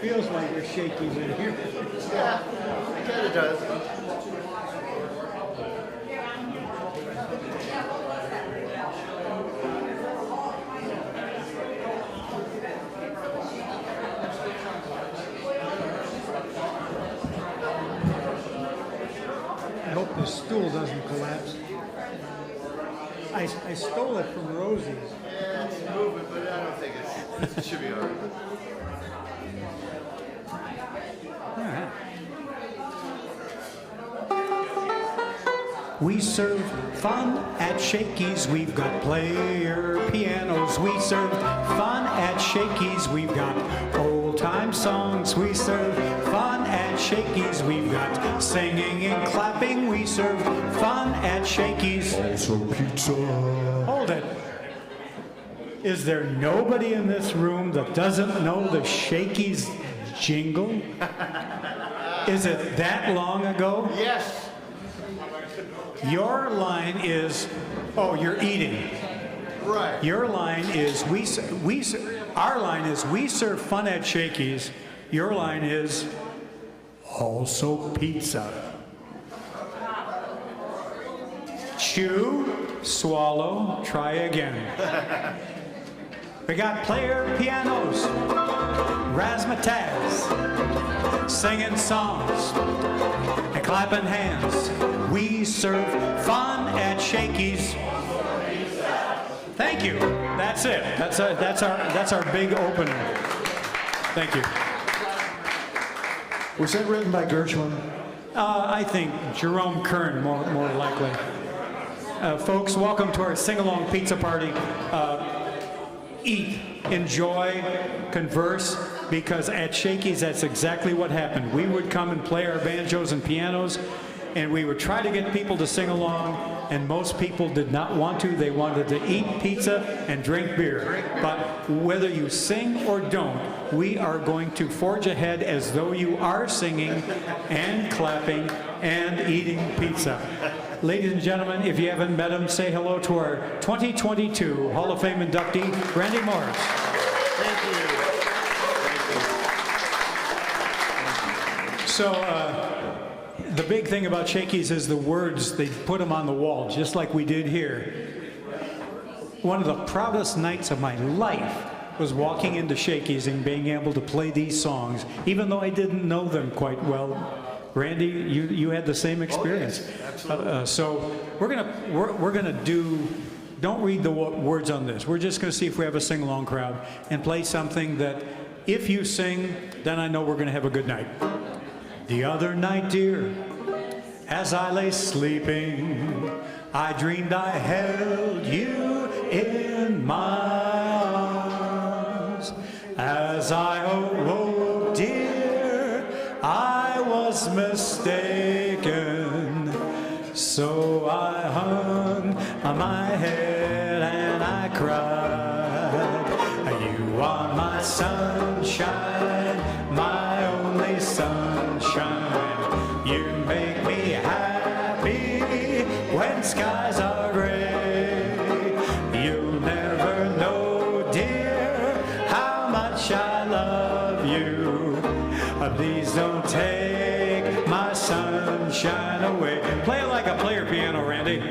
Feels like we're shaky in here. Yeah, it kind of does. I hope the stool doesn't collapse. I stole it from Rosie's. Yeah, it's moving, but I don't think it should be all right. All right. We serve fun at Shakey's. We've got player pianos. We serve fun at Shakey's. We've got old-time songs. We serve fun at Shakey's. We've got singing and clapping. We serve fun at Shakey's. Also pizza. Hold it. Is there nobody in this room that doesn't know the Shakey's jingle? Is it that long ago? Yes. Your line is, oh, you're eating. Right. Your line is, our line is, we serve fun at Shakey's. Your line is, also pizza. Chew, swallow, try again. We got player pianos, razzmatazz, singing songs, and clapping hands. We serve fun at Shakey's. Thank you. That's it. That's our big opener. Thank you. Was that written by Gershwin? I think Jerome Kern, more likely. Folks, welcome to our sing-along pizza party. Eat, enjoy, converse, because at Shakey's, that's exactly what happened. We would come and play our banjos and pianos, and we would try to get people to sing along, and most people did not want to. They wanted to eat pizza and drink beer. But whether you sing or don't, we are going to forge ahead as though you are singing and clapping and eating pizza. Ladies and gentlemen, if you haven't met him, say hello to our 2022 Hall of Fame inductee, Randy Morris. Thank you. So, the big thing about Shakey's is the words, they put them on the wall, just like we did here. One of the proudest nights of my life was walking into Shakey's and being able to play these songs, even though I didn't know them quite well. Randy, you had the same experience. Oh, yes, absolutely. So we're gonna do. Don't read the words on this. We're just gonna see if we have a sing-along crowd and play something that, if you sing, then I know we're gonna have a good night. The other night, dear, as I lay sleeping, I dreamed I held you in my arms. As I awoke, dear, I was mistaken. So I hung on my head and I cried. You are my sunshine, my only sunshine. You make me happy when skies are gray. You'll never know, dear, how much I love you. Please don't take my sunshine away. Play it like a player piano, Randy.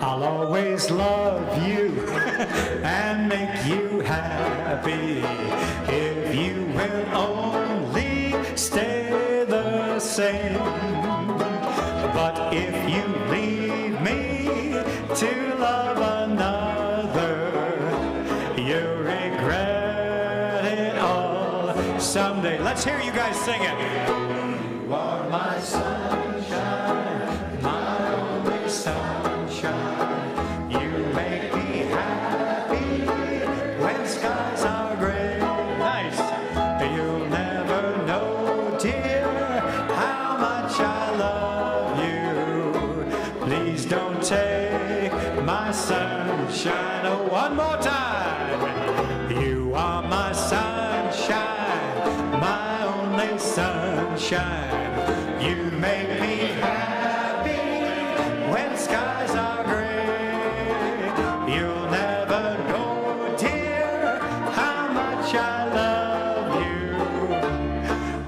I'll always love you and make you happy if you will only stay the same. But if you leave me to love another, you'll regret it all someday. Let's hear you guys sing it. You are my sunshine, my only sunshine. You make me happy when skies are gray. Nice. You'll never know, dear, how much I love you. Please don't take my sunshine. Oh, one more time. You are my sunshine, my only sunshine. You make me happy when skies are gray. You'll never know, dear, how much I love you.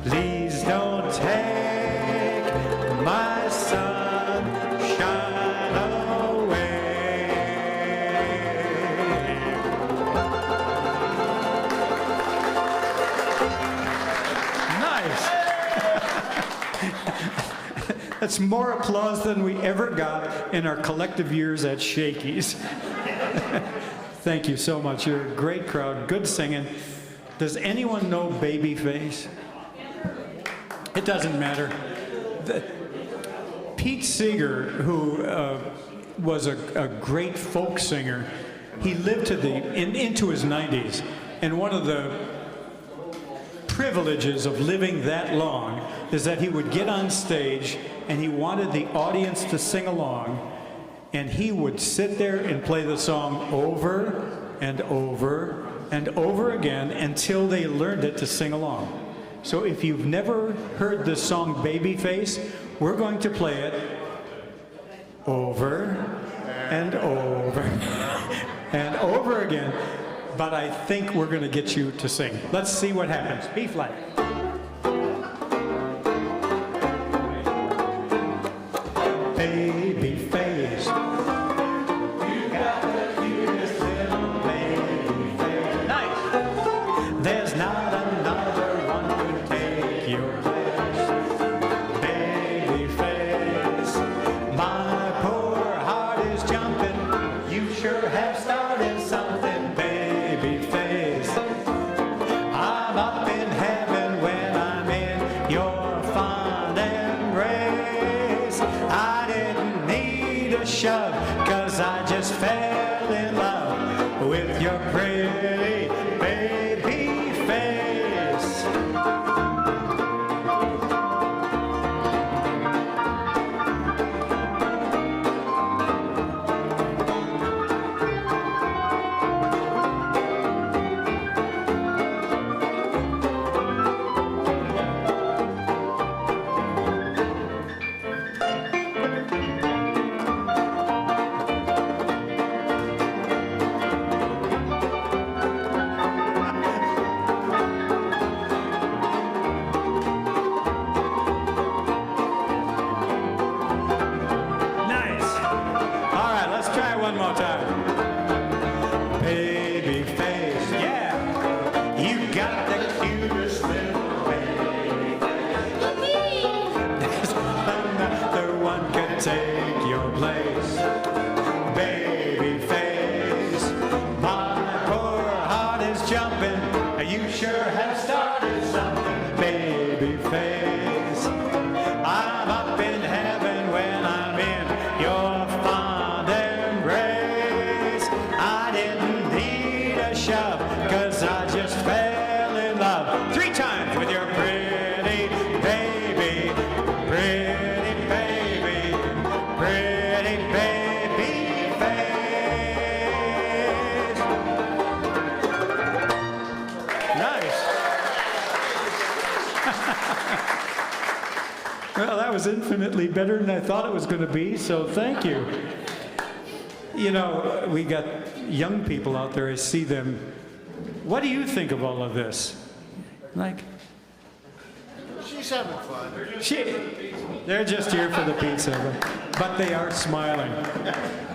Please don't take my sunshine away. Nice. That's more applause than we ever got in our collective years at Shakey's. Thank you so much. You're a great crowd. Good singing. Does anyone know Babyface? It doesn't matter. Pete Seeger, who was a great folk singer, he lived to into his 90s. And one of the privileges of living that long is that he would get on stage and he wanted the audience to sing along, and he would sit there and play the song over and over and over again until they learned it to sing along. So if you've never heard the song Babyface, we're going to play it over and over and over again. But I think we're going to get you to sing. Let's see what happens. B flat. Babyface, you got the cutest little baby face. Nice. There's not another one to take your place. Babyface, my poor heart is jumping. You sure have started something. Babyface, I'm up in heaven shove, 'cause I just fell in love 3 times with your pretty baby, pretty baby, pretty baby face. Nice. Well, that was infinitely better than I thought it was going to be, so thank you. You know, we got young people out there, I see them. What do you think of all of this? Like, She's having fun. they're just here for the pizza, but they are smiling.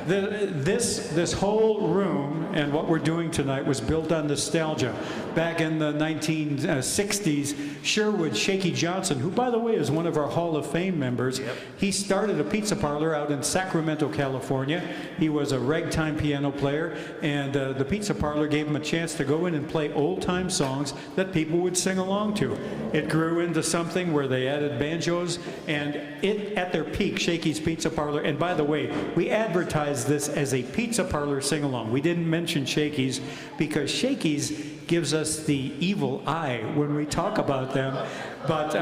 This whole room and what we're doing tonight was built on nostalgia. Back in the 1960s, Sherwood Shaky Johnson, who by the way is one of our Hall of Fame members, he started a pizza parlor out in Sacramento, California. He was a ragtime piano player, and the pizza parlor gave him a chance to go in and play old-time songs that people would sing along to. It grew into something where they added banjos, and at their peak, Shaky's Pizza Parlor, and by the way, we advertised this as a pizza parlor sing-along. We didn't mention Shaky's because Shaky's gives us the evil eye when we talk about them, but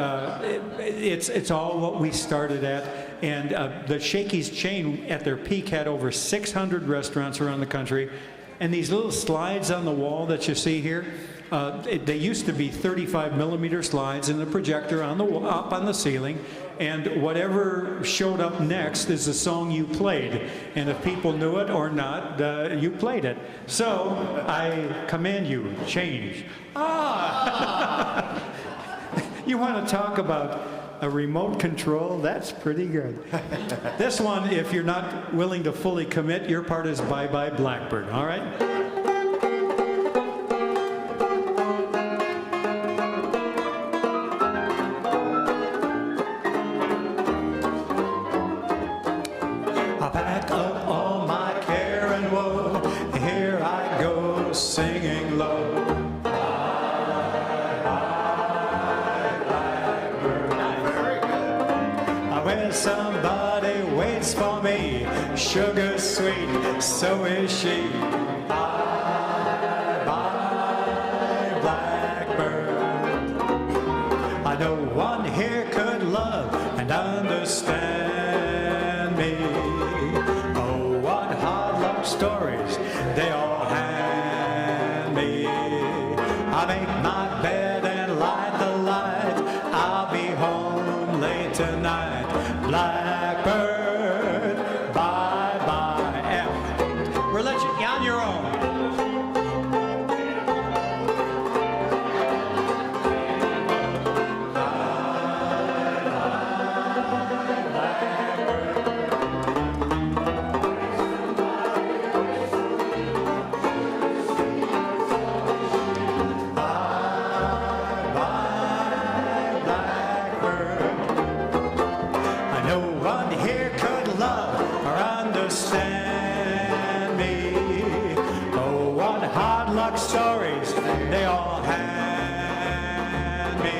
it's all what we started at. And the Shaky's chain at their peak had over 600 restaurants around the country, and these little slides on the wall that you see here, they used to be 35mm slides and a projector on up on the ceiling, and whatever showed up next is the song you played, and if people knew it or not, you played it. So I command you, change. You want to talk about a remote control? That's pretty good. This one, if you're not willing to fully commit, your part is Bye Bye Blackbird, all right? I pack up all my care and woe, here I go singing low. When somebody waits for me, sugar sweet, so is she. Bye, bye, blackbird. I know one here could love and understand me. Oh, what hard luck stories they all hand me. I make my bed and light the light. I'll be home late tonight. Blackbird, bye bye. F. We're letting you on your own. Stories they all hand me.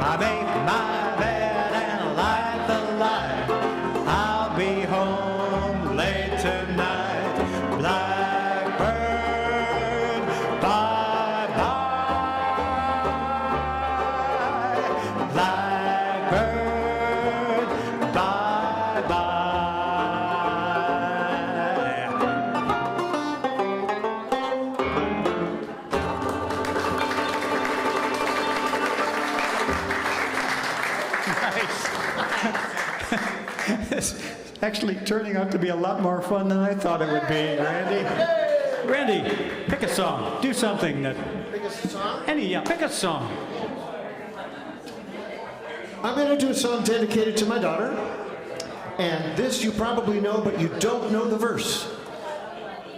I make my bed and light the light. I'll be home late tonight. Blackbird, bye bye. Blackbird, bye bye. It's actually turning out to be a lot more fun than I thought it would be, Randy. Randy, pick a song. Do something that... Pick a song? Pick a song. I'm going to do a song dedicated to my daughter. And this you probably know, but you don't know the verse.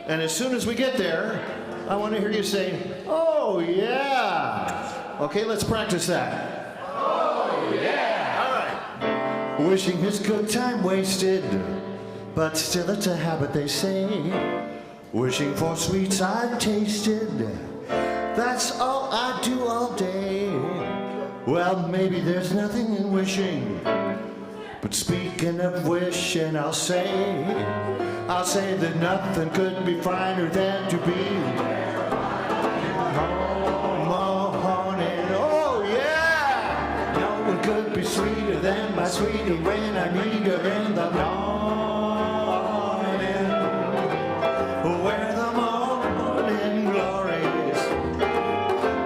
And as soon as we get there, I want to hear you say, "Oh, yeah." Okay, let's practice that. Oh, yeah. All right. Wishing his good time wasted, but still it's a habit, they say. Wishing for sweets I've tasted, that's all I do all day. Well, maybe there's nothing in wishing, but speaking of wishing, I'll say, I'll say that nothing could be finer than to be morning. Oh yeah! No one could be sweeter than my sweetie when I meet her in the morning. Where the morning glories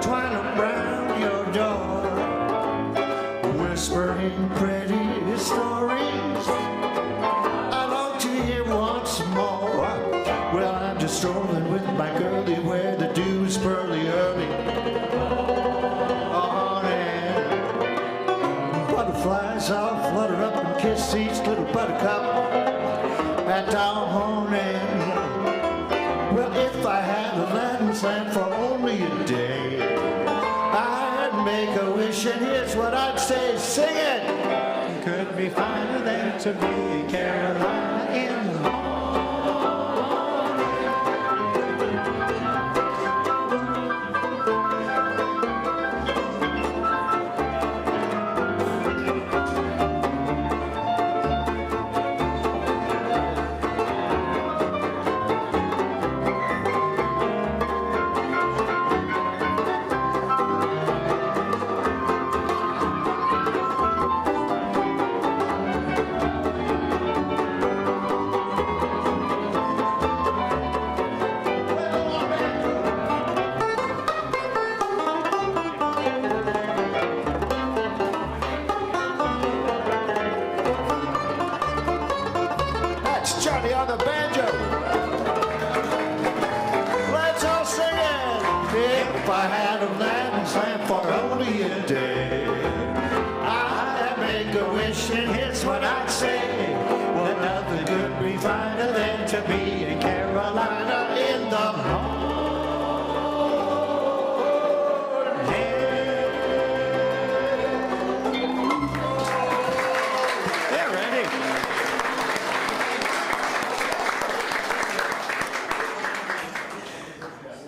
twine around your door, whispering pretty stories I long to hear once more. Well, I'm just strolling with my girlie where the dew is pearly early morning. Butterflies all flutter up and kiss each little buttercup at dawning. Well, if I had a land's land for only a day, I'd make a wish, and here's what I'd say. Sing it! Could be finer than to be in Carolina in the morning. That's Johnny on the banjo. Let's all sing it. If I had a land's land for only a day, I'd make a wish, and here's what I'd say. Well, nothing could be finer than to be in Carolina in the morning. Yeah, Randy.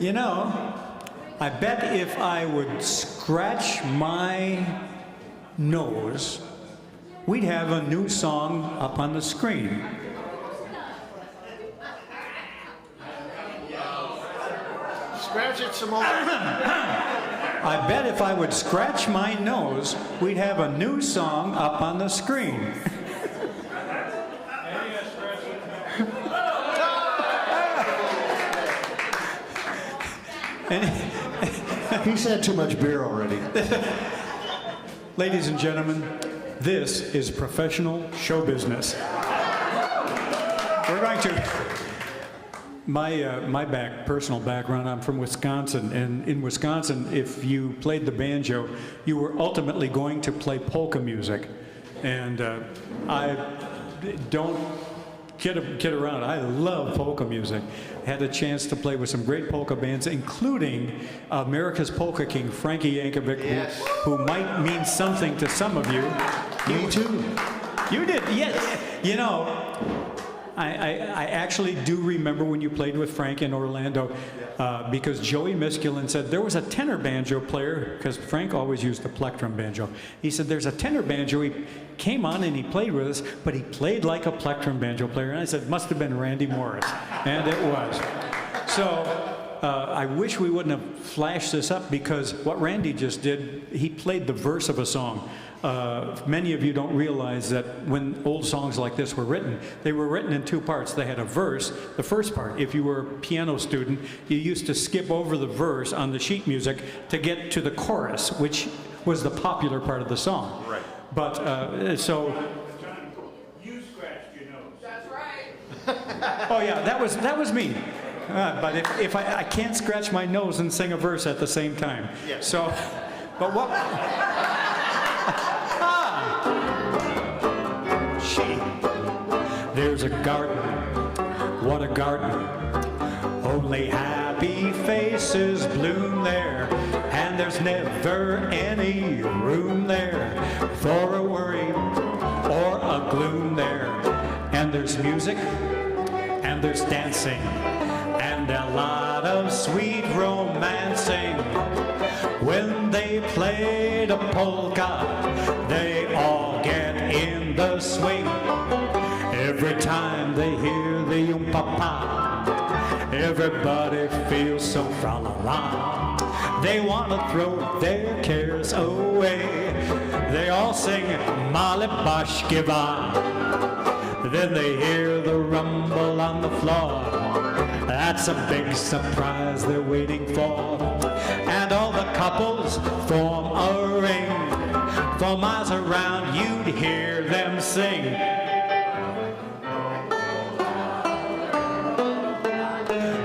You know, I bet if I would scratch my nose, we'd have a new song up on the screen. Scratch it some more. I bet if I would scratch my nose, we'd have a new song up on the screen. He's had too much beer already. Ladies and gentlemen, this is professional show business. We're going to. My personal background, I'm from Wisconsin, and in Wisconsin, if you played the banjo, you were ultimately going to play polka music. And I don't kid around, I love polka music. Had a chance to play with some great polka bands, including America's Polka King, Frankie Yankovic, Yes. who might mean something to some of you. Me too. You did, yes. You know, I actually do remember when you played with Frank in Orlando, because Joey Miskulin said there was a tenor banjo player, because Frank always used the plectrum banjo. He said there's a tenor banjo, he came on and he played with us, but he played like a plectrum banjo player. And I said, must have been Randy Morris. And it was. So I wish we wouldn't have flashed this up, because what Randy just did, he played the verse of a song. Many of you don't realize that when old songs like this were written, they were written in two parts. They had a verse, the first part. If you were a piano student, you used to skip over the verse on the sheet music to get to the chorus, which was the popular part of the song. Right. But so. You scratched your nose. That's right. Oh yeah, that was me. But if I can't scratch my nose and sing a verse at the same time. Yeah. So, but what? There's a garden, what a garden. Only happy faces bloom there, and there's never any room there for a worry or a gloom there. And there's music, and there's dancing, and a lot of sweet romancing. When they play the polka, they all get in the swing. Every time they hear the yum-pa-pa, everybody feels so fra-la-la. They want to throw their cares away. They all sing Mali Bosh Kiva. Then they hear the rumble on the floor. That's a big surprise they're waiting for. And all the couples form a ring. For miles around you'd hear them sing.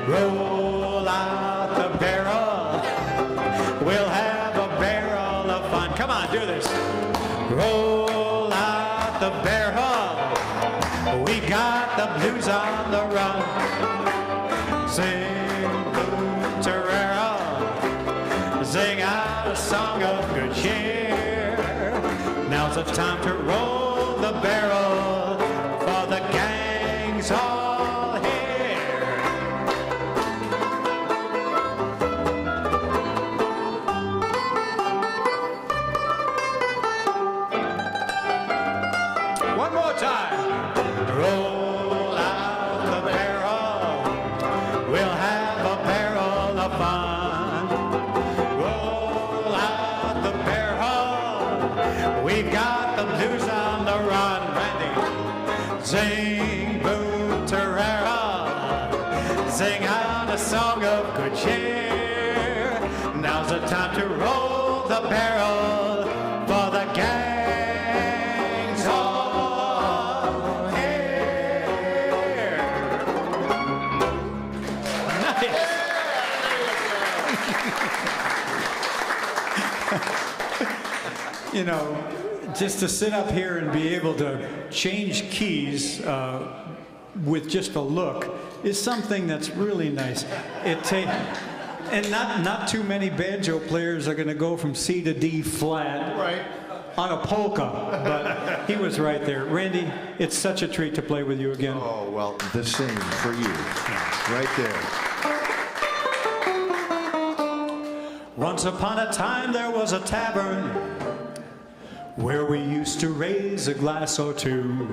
Roll out the barrel, we'll have a barrel of fun. Come on, do this. Roll out the barrel, we got the blues on the run. Sing Boo-Terrero, sing out a song of good cheer. Now's the time to roll the barrel, for the gang's all here. One more time. Roll out the barrel, we'll have a barrel of fun. Roll out the barrel, we've got the blues on the run. Randy, sing Boo-Terrero, sing out a song of good cheer. Now's the time to roll the barrel, for the gang's all here. Nice. You know, just to sit up here and be able to change keys with just a look is something that's really nice. And not too many banjo players are going to go from C to D flat Right. on a polka, but he was right there. Randy, it's such a treat to play with you again. Oh, well, the same for you. Right there. Once upon a time there was a tavern where we used to raise a glass or two.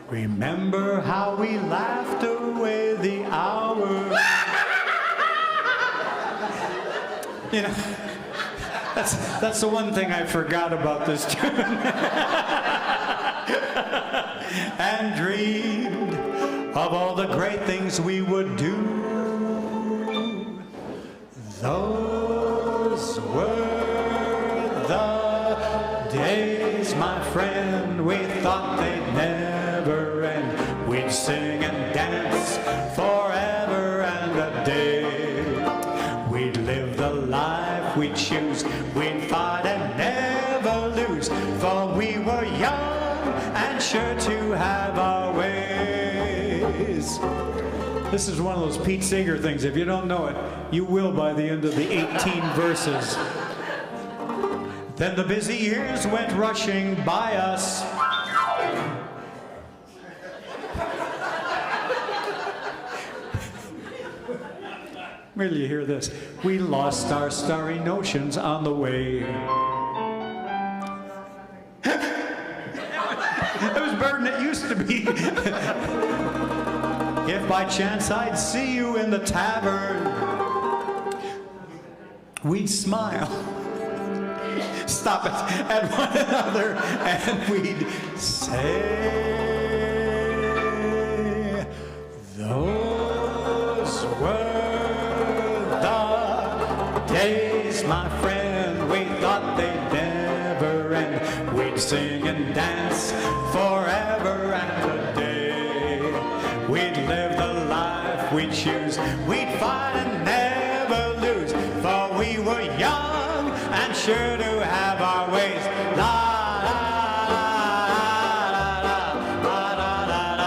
Remember how we laughed away the hours. You know, that's the one thing I forgot about this tune. And dreamed of all the great things we would do. Those were the days, my friend, we thought they'd never end. We'd sing and dance forever and a day. We'd live the life we'd choose. We'd fight and never lose. For we were young and sure to have our ways. This is one of those Pete Seeger things. If you don't know it, you will by the end of the 18 verses. Then the busy years went rushing by us. Wait till you hear this. We lost our starry notions on the way. It was better than it used to be. If by chance I'd see you in the tavern, we'd smile, stop it at one another, and we'd say, those were the days, my friend, we thought they'd never end. We'd sing and dance forever and a day. We'd live the life we'd choose. We'd fight and never lose. For we were young and sure to have our ways. La la la la la la la la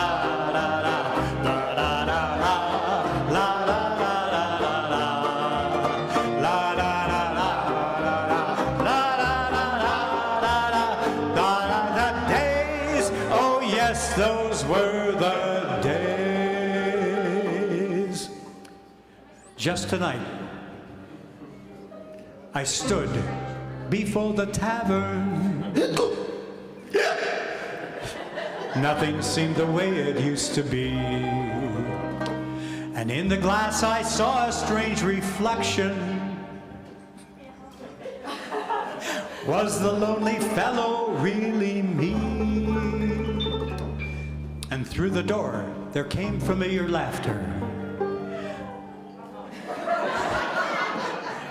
la la la la. Days, oh yes, those were the days. Just tonight, I stood before the tavern. Nothing seemed the way it used to be. And in the glass I saw a strange reflection. Was the lonely fellow really me? And through the door there came familiar laughter.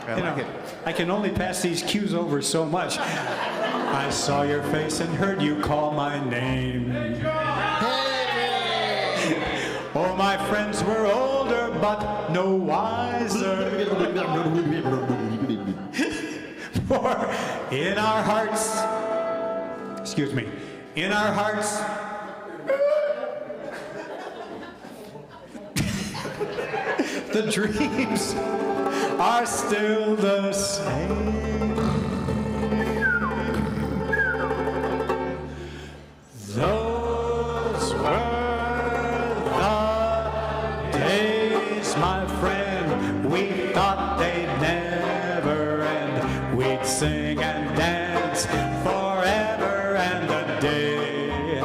I like it. I can only pass these cues over so much. I saw your face and heard you call my name. Oh, my friends were older but no wiser. For in our hearts, in our hearts, the dreams are still the same. Those were the days, my friend, we thought they'd never end. We'd sing and dance forever and a day.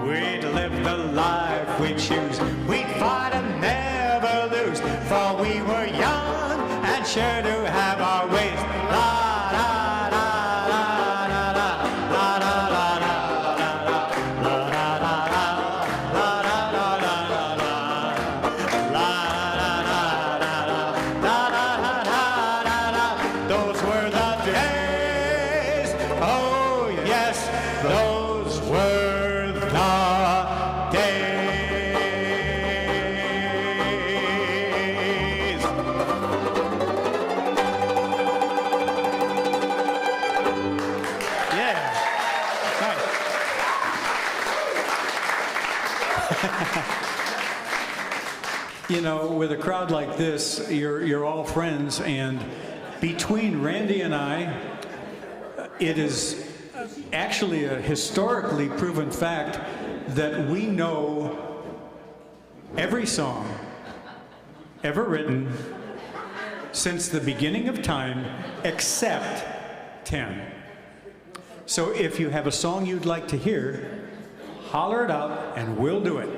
We'd live the life we choose. We'd fight and never lose, for we were young and sure to have our ways. La la la la la la la la la la la la. Those were the days. Oh yes, those were the days. Yeah. Nice. You know, with a crowd like this, you're all friends, and between Randy and I, it is actually a historically proven fact that we know every song ever written since the beginning of time except 10. So if you have a song you'd like to hear, holler it out and we'll do it.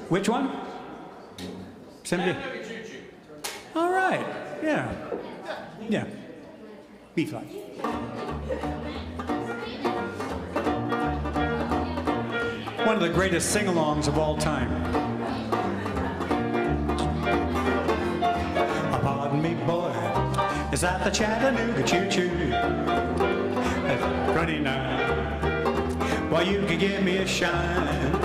Which one? Somebody? All right. Yeah. Yeah. B flat. One of the greatest sing-alongs of all time. Pardon me, boy. Is that the Chattanooga choo-choo? At 29. Well, you can give me a shine.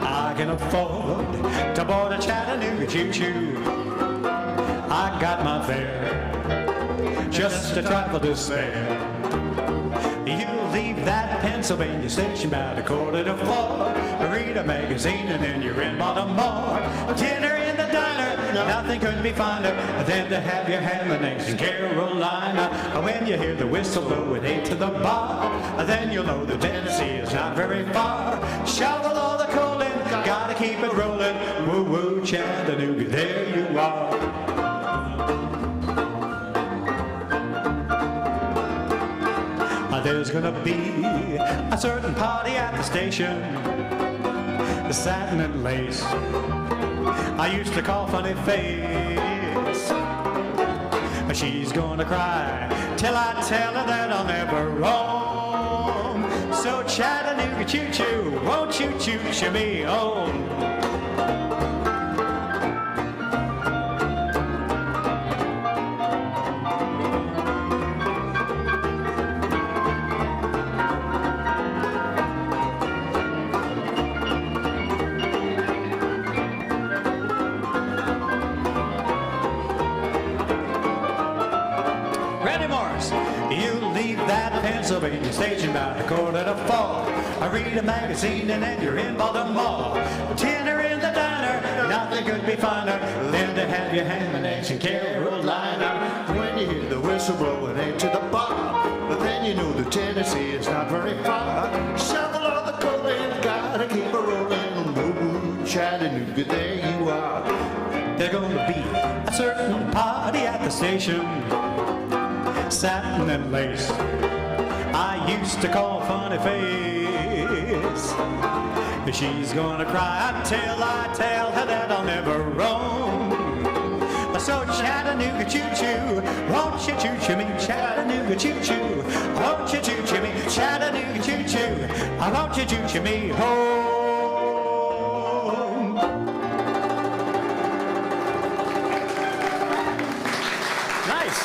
I can afford to board a Chattanooga choo-choo. I got my fare, just a trifle to spare. You leave that Pennsylvania station about 3:45. Read a magazine and then you're in Baltimore. Dinner in the diner, nothing could be finer than to have your ham and eggs in Carolina. When you hear the whistle blow at 8 to the bar, then you'll know that Tennessee is not very far. Shovel all the coal in, gotta keep it rolling. Woo woo, Chattanooga, there you are. There's gonna be a certain party at the station, the satin and lace I used to call funny face. She's gonna cry till I tell her that I'll never roam. So Chattanooga choo-choo, won't you choo-choo me home? Pennsylvania station about 3:45. I read a magazine and then you're in Baltimore. Dinner in the diner, nothing could be finer than to have your ham and eggs in Carolina. When you hear the whistle blowing into the bar, but then you know that Tennessee is not very far. Shovel all the coal in, gotta keep it rolling. Woo-woo, Chattanooga, there you are. There's gonna be a certain party at the station, satin and lace I used to call Funny Face. She's gonna cry until I tell her that I'll never roam. So Chattanooga choo-choo, won't you choo-choo me? Chattanooga choo-choo, won't you choo-choo me? Chattanooga choo-choo, won't you choo-choo me home? Nice.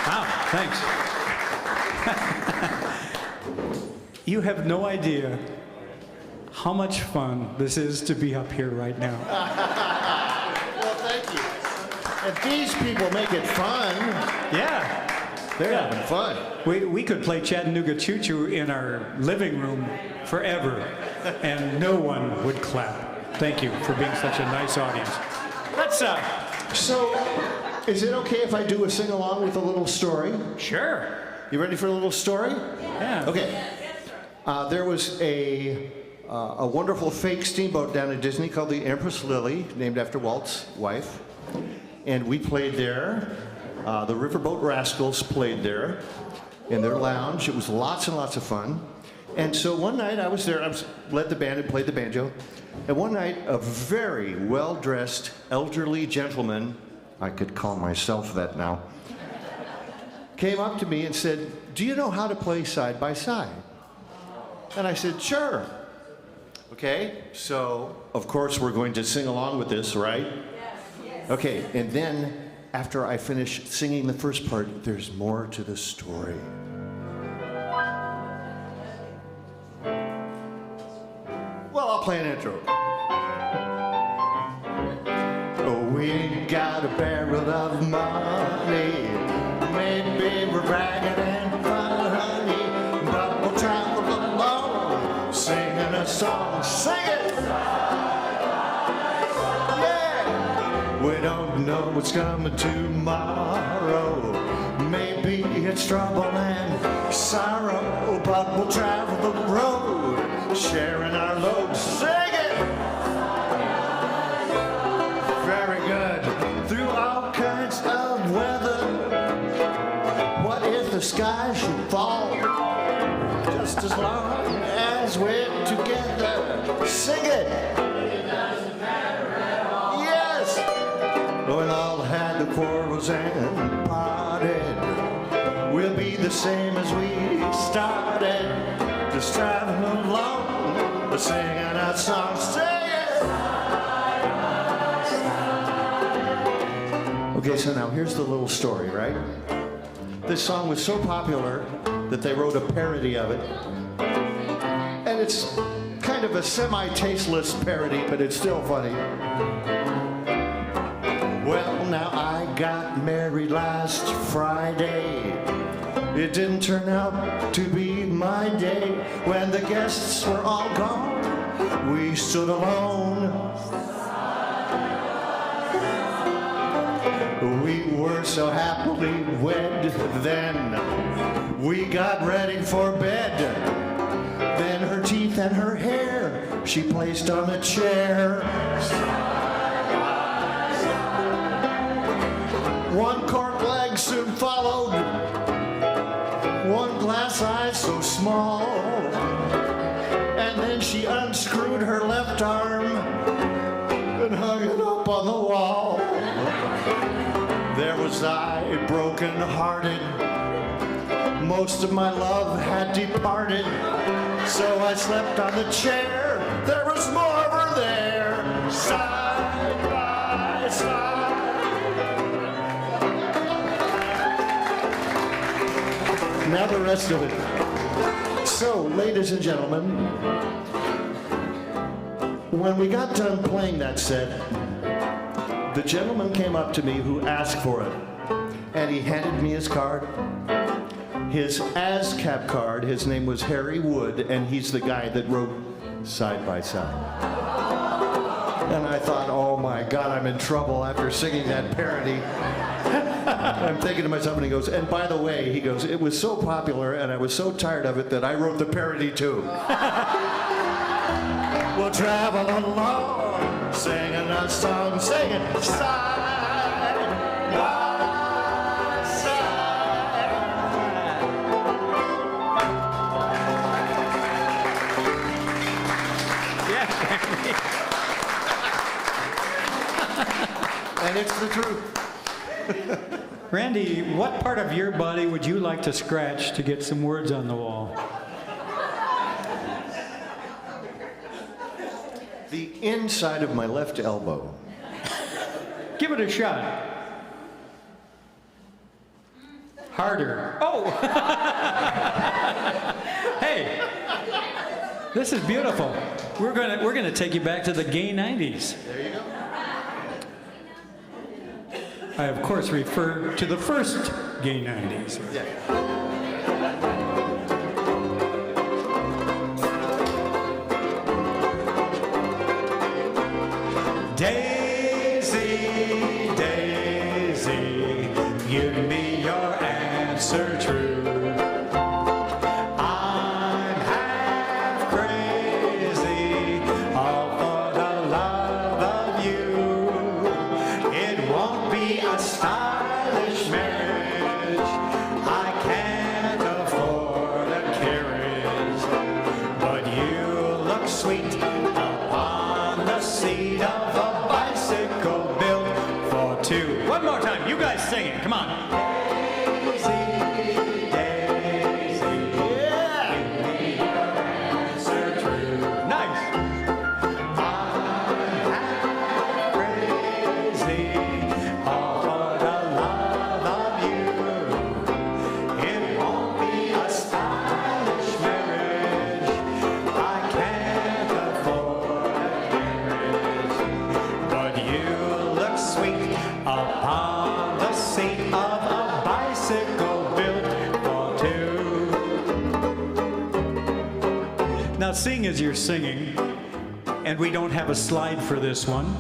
Wow, thanks. You have no idea how much fun this is to be up here right now. Well, thank you. If these people make it fun, Yeah. they're having fun. We could play Chattanooga Choo Choo in our living room forever, and no one would clap. Thank you for being such a nice audience. Let's, So, is it okay if I do a sing-along with a little story? sure. You ready for a little story? Yeah. Okay. There was a wonderful fake steamboat down at Disney called the Empress Lily, named after Walt's wife. And we played there. The Riverboat Rascals played there in their lounge. It was lots and lots of fun. And so one night I was there, led the band and played the banjo. And one night a very well-dressed elderly gentleman, I could call myself that now, came up to me and said, "Do you know how to play side by side?" And I said, "Sure." Okay, so of course we're going to sing along with this, right? Yes. Okay, and then after I finish singing the first part, there's more to the story. Well, I'll play an intro. Oh, we ain't got a barrel of money. Maybe we're ragged and funny, but we'll travel along, singing a song. Sing it! Yeah! We don't know what's coming tomorrow. Maybe it's trouble and sorrow, but we'll travel the road, sharing our load. Sing it! Very good. Through all kinds of weather. What if the sky should fall? Just as long as we're together. Sing it! It doesn't matter at all. Yes! When all had the quarrels and parted, we'll be the same as we started. Just traveling along, singing our song. Sing it! Okay, so now here's the little story, right? This song was so popular that they wrote a parody of it. And it's kind of a semi-tasteless parody, but it's still funny. Well, now I got married last Friday. It didn't turn out to be my day. When the guests were all gone, we stood alone. We were so happily wed then. We got ready for bed. Then her teeth and her hair she placed on a chair. One cork leg soon followed. One glass eye so small. And then she unscrewed her left arm and hung it up on the wall. There was I, broken-hearted. Most of my love had departed, so I slept on the chair. There was more of her there, side by side. Now the rest of it. So, ladies and gentlemen, when we got done playing that set, the gentleman came up to me who asked for it, and he handed me his card, his ASCAP card. His name was Harry Wood, and he's the guy that wrote Side by Side. And I thought, oh my God, I'm in trouble after singing that parody. I'm thinking to myself, and he goes, and by the way, he goes, it was so popular, and I was so tired of it that I wrote the parody too. We'll travel along, singing a song, singing side by side. And it's the truth. Randy, what part of your body would you like to scratch to get some words on the wall? The inside of my left elbow. Give it a shot. Harder. Oh! Hey, this is beautiful. We're gonna take you back to the gay 90s. There you go. I, of course, refer to the first gay 90s. Yeah. Daisy, Daisy, give me your answer true. I'm half crazy, all for the love of you. It won't be a stylish marriage. I can't afford a carriage, but you look sweet upon the seat of a bicycle built for two. One more time, you guys sing it, come on. Daisy, Daisy, yeah. Give me your answer true. Nice. I'm half crazy, all for the love of you. It won't be a stylish marriage. I can't afford a carriage, but you look sweet upon the seat of a bicycle built for two. Now sing as you're singing, and we don't have a slide for this one.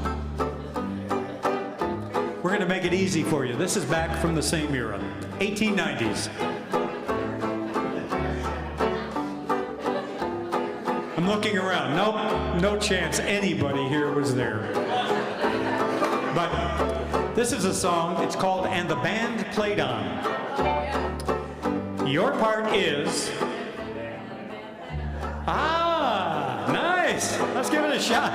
We're going to make it easy for you. This is back from the same era, 1890s. I'm looking around. Nope, no chance anybody here was there. But this is a song, it's called And the Band Played On. Your part is... Ah, nice. Let's give it a shot.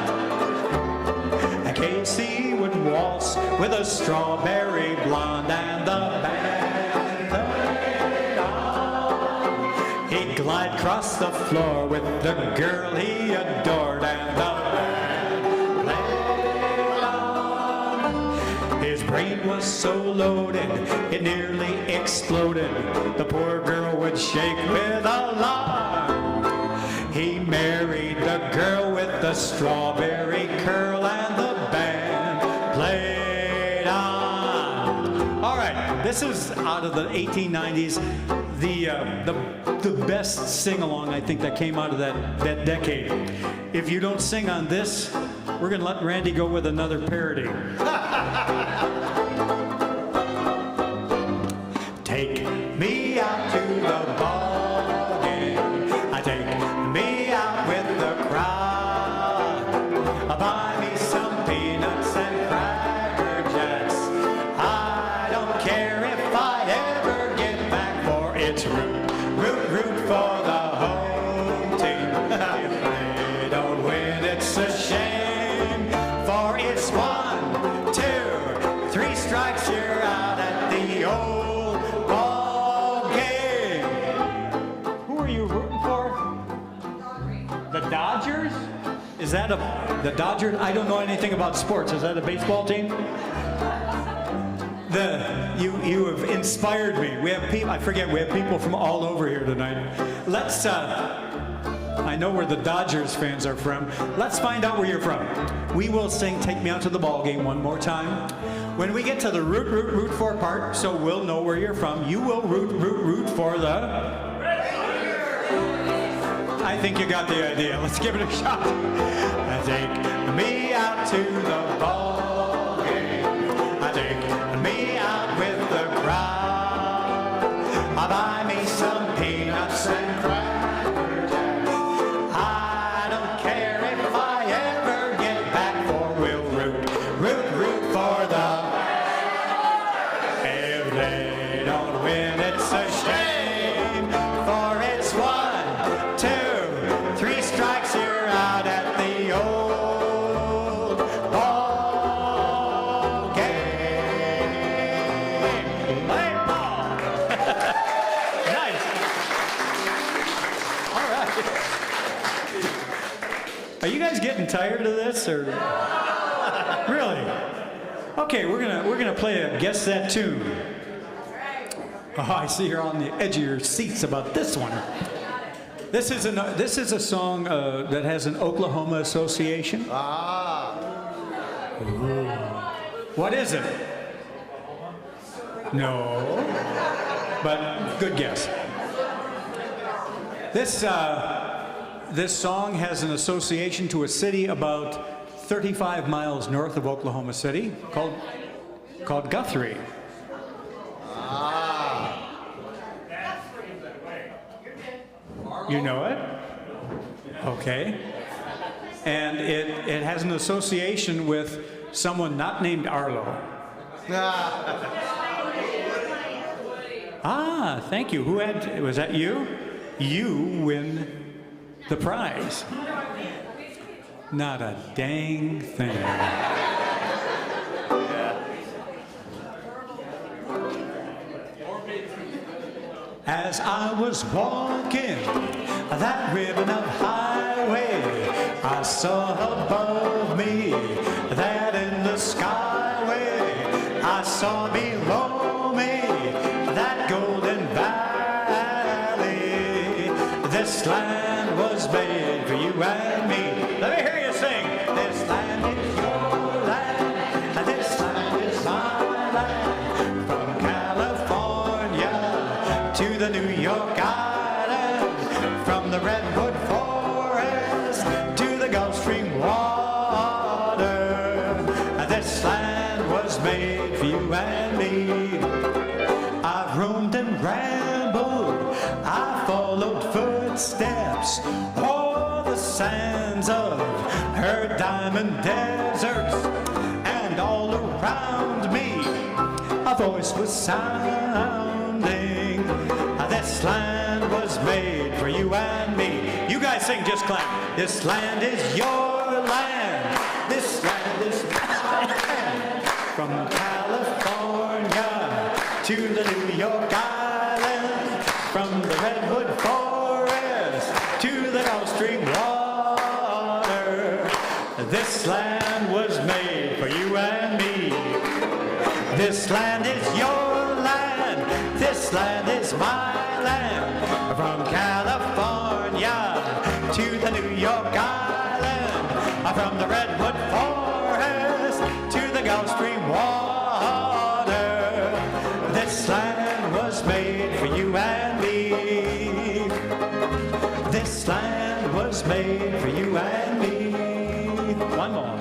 Casey would waltz with a strawberry blonde and the band played on. He'd glide across the floor with the girl he adored and the band played on. His brain was so loaded, it nearly exploded. The poor girl would shake with alarm. He married the girl with the strawberry curl and the band played on. All right, this is out of the 1890s, the best sing-along I think that came out of that decade. If you don't sing on this, we're gonna let Randy go with another parody. Take me out to the ball game. Take me out with the crowd. Buy me some peanuts and cracker jacks. I don't care if I ever get back, for it's root, root, root for the home team. If they don't win, it's a shame, for it's 1, 2, 3 strikes, you're out at the old ball game. Who are you rooting for? The Dodgers? Is that the Dodgers? I don't know anything about sports. Is that a baseball team? You have inspired me. We have people, I forget, we have people from all over here tonight. Let's, I know where the Dodgers fans are from. Let's find out where you're from. We will sing Take Me Out to the Ball Game one more time. When we get to the root, root, root for part, so we'll know where you're from, you will root, root, root for the... I think you got the idea. Let's give it a shot. Take me out to the ball game. Take me out with the crowd. Buy me some peanuts and cracker jacks. I don't care if I ever get back, for we'll root, root, root for the... If they don't win, it's a shame, for it's 1, 2, 3 strikes, you're out at the old ball Are you guys getting tired of this, or really? Okay, we're gonna play a guess that tune. Oh, I see you're on the edge of your seats about this one. This is a song that has an Oklahoma association. What is it? No, but good guess. This song has an association to a city about 35 miles north of Oklahoma City called Guthrie. You know it? Okay. And it has an association with someone not named Arlo. Ah, thank you. Was that you? You win the prize. Not a dang thing. As I was walking that ribbon of highway, I saw above me that in the skyway, I saw below me that golden valley. This land was made for you and me. Let me hear you sing. This land is your land, and this land is my land. From California to the New York Island, from the Redwood Forest to the Gulf Stream water. This land was made for you and me. I've roamed and rambled, I followed footsteps, o'er the sands of her diamond deserts, and all around me a voice was sounding. This land was made for you and me. You guys sing, just clap. This land is your land. This land is my land. From California to the New York Island, from the Redwood Forest to the Gulf Stream water. This land was made for you and me. This land is your land. This land is my land. From California to the New York Island, from the Redwood Forest to the Gulf Stream water. This land was made for you and me. This land was made for you and me. One more.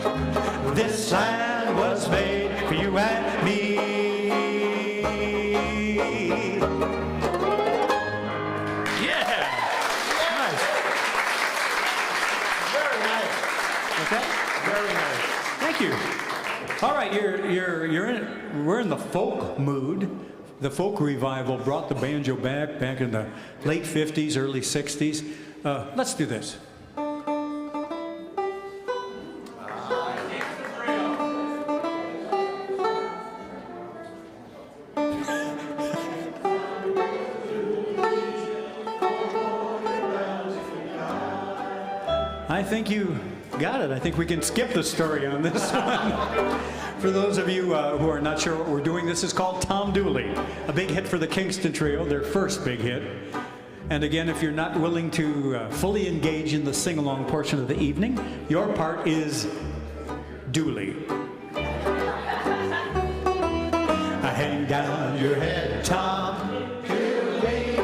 This land was made for you and me. Yeah. Nice. Very nice. Okay. Very nice. Thank you. All right, we're in the folk mood. The folk revival brought the banjo back in the late 50s, early 60s. Let's do this. I think you got it. I think we can skip the story on this one. For those of you who are not sure what we're doing, this is called Tom Dooley, a big hit for the Kingston Trio, their first big hit. And again, if you're not willing to fully engage in the sing-along portion of the evening, your part is Dooley. Hang down your head, Tom Dooley.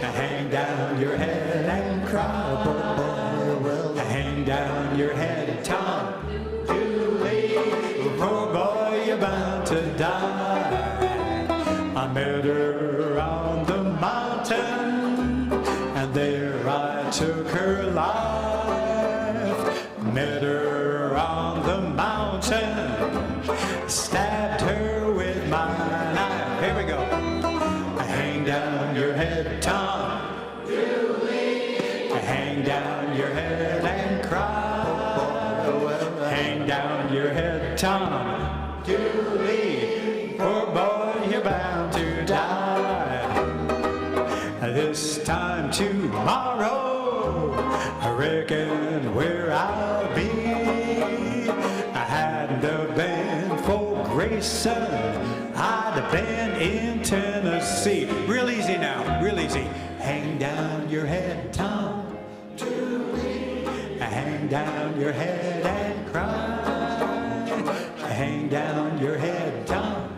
Hang down your head and cry, boy. Hang down your head, Tom Dooley. Poor boy, you're bound to die. I met her on the mountain, and there I took her life. Met her on the mountain, stabbed her with my knife. Here we go. Hang down your head, Tom Dooley. Hang down your head and cry. Hang down your head, Tom Dooley. Poor boy, you're bound to die. This time tomorrow, reckon where I'll be. I hadn't have been for Grayson, I'd have been in Tennessee. Real easy now, real easy. Hang down your head, Tom. Hang down your head and cry. Hang down your head, Tom.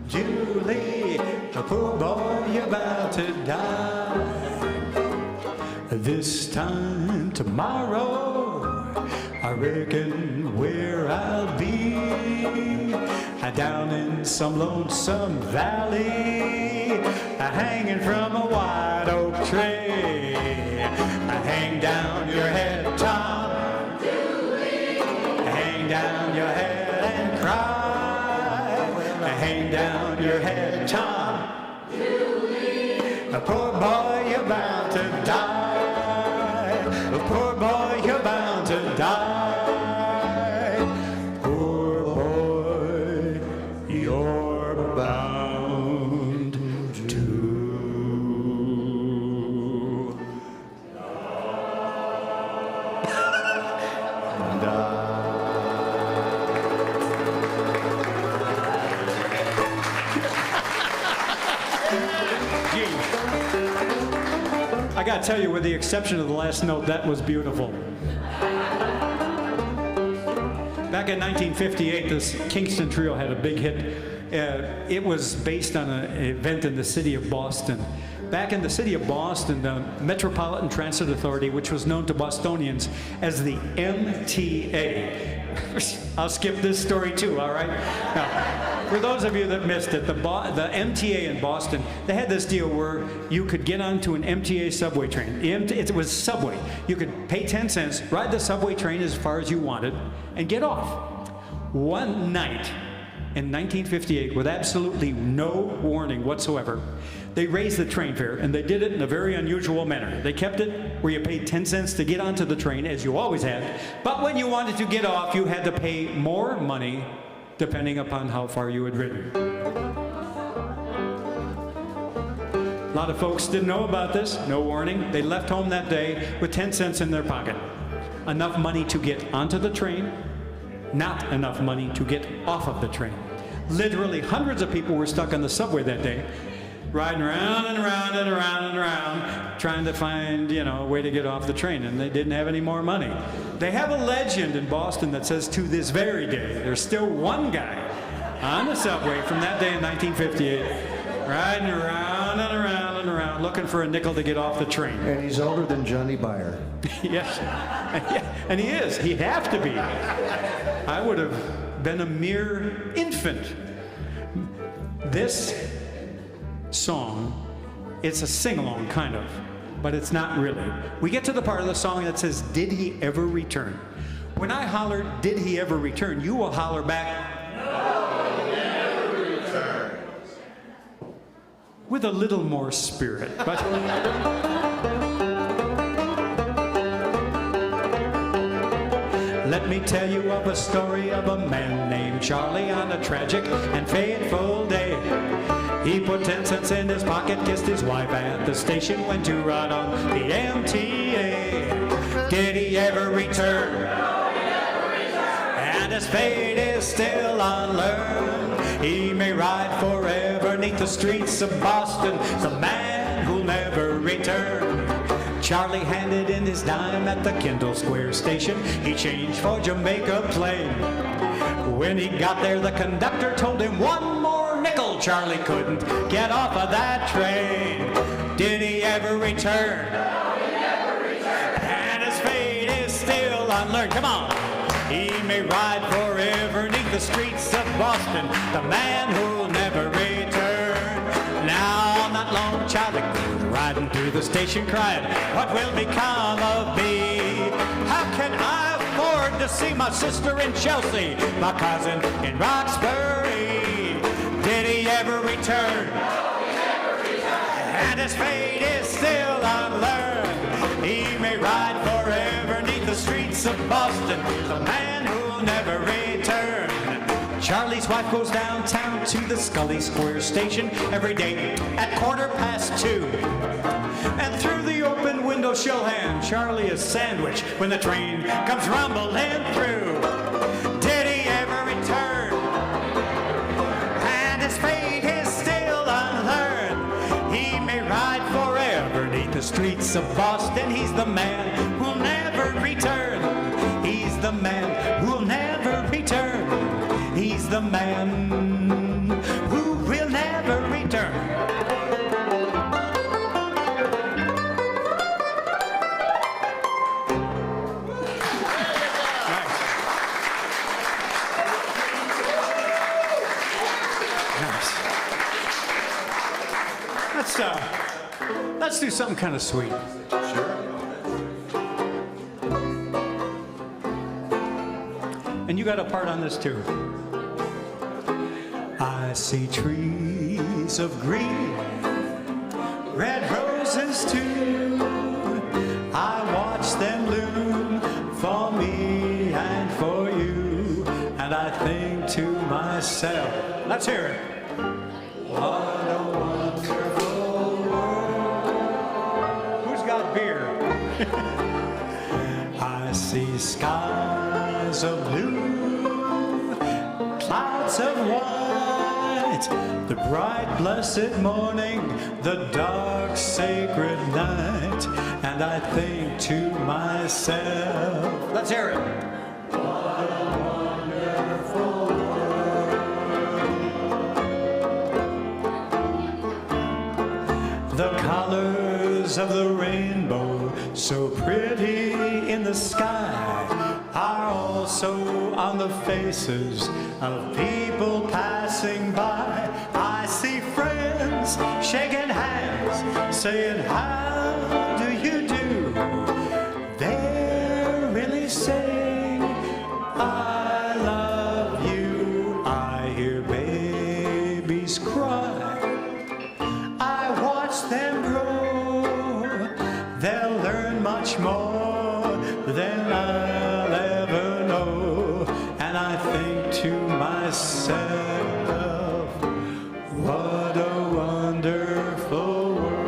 Julie, the poor boy, you're about to die. This time tomorrow, I reckon where I'll be, down in some lonesome valley, hanging from a white oak tree. Hang down your head, Tom. Hang down your head and cry. Hang down your head, Tom. A poor boy, you're bound to die. A poor boy, you're bound to die. Poor boy, you're bound to I gotta tell you, with the exception of the last note, that was beautiful. Back in 1958, this Kingston Trio had a big hit. It was based on an event in the city of Boston. Back in the city of Boston, the Metropolitan Transit Authority, which was known to Bostonians as the MTA. I'll skip this story too, all right? Now, for those of you that missed it, the MTA in Boston, they had this deal where you could get onto an MTA subway train. It was subway. You could pay 10 cents, ride the subway train as far as you wanted, and get off. One night in 1958, with absolutely no warning whatsoever, they raised the train fare, and they did it in a very unusual manner. They kept it where you paid 10 cents to get onto the train, as you always had, but when you wanted to get off, you had to pay more money depending upon how far you had ridden. A lot of folks didn't know about this, no warning. They left home that day with 10 cents in their pocket. Enough money to get onto the train, not enough money to get off of the train. Literally hundreds of people were stuck on the subway that day, riding around and around and around and around, trying to find, a way to get off the train, and they didn't have any more money. They have a legend in Boston that says to this very day, there's still one guy on the subway from that day in 1958, riding around and around and around, looking for a nickel to get off the train. And he's older than Johnny Byer. Yes, and he is. He'd have to be. I would have been a mere infant. This song, it's a sing-along kind of, but it's not really. We get to the part of the song that says, did he ever return? When I holler, did he ever return, you will holler back, no, he never returned. With a little more spirit, but let me tell you of a story of a man named Charlie on a tragic and fateful day. He put 10 cents in his pocket, kissed his wife at the station, went to ride on the MTA. Did he ever return? No, he never returned. And his fate is still unlearned. He may ride forever 'neath the streets of Boston, the man who'll never return. Charlie handed in his dime at the Kendall Square station. He changed for Jamaica Plain. When he got there, the conductor told him one more nickel. Charlie couldn't get off of that train. Did he ever return? No, he never returned. And his fate is still unlearned. Come on. He may ride forever 'neath the streets of Boston, the man who'll never return. Now on that long Charlie goes riding through the station crying, what will become of me? How can I afford to see my sister in Chelsea, my cousin in Roxbury? Did he ever return? No, he never returned. And his fate is still unlearned. He may ride forever 'neath the streets of Boston, the man who'll never return. Charlie's wife goes downtown to the Scully Square station every day at 2:15. And through the open window those show hands. Charlie is sandwiched when the train comes rumbling through. Did he ever return? And his fate is still unlearned. He may ride forever neath the streets of Boston. He's the man who'll never return. He's the man who'll never return. He's the man who will never return. Let's do something kind of sweet. Sure. And you got a part on this too. I see trees of green, red roses too. I watch them bloom for me and for you. And I think to myself, let's hear it. What a wonderful world. Who's got beer? I see skies of blue, clouds of white, the bright blessed morning, the dark sacred night. And I think to myself, let's hear it. What a wonderful world. The colors of the rainbow, so pretty in the sky, are also on the faces of people passing by. I see friends shaking hands, saying, how do you do? They're really saying, I love you. I hear babies cry. I watch them grow. They'll learn much more than I'll ever know. And I think to myself, what a wonderful world.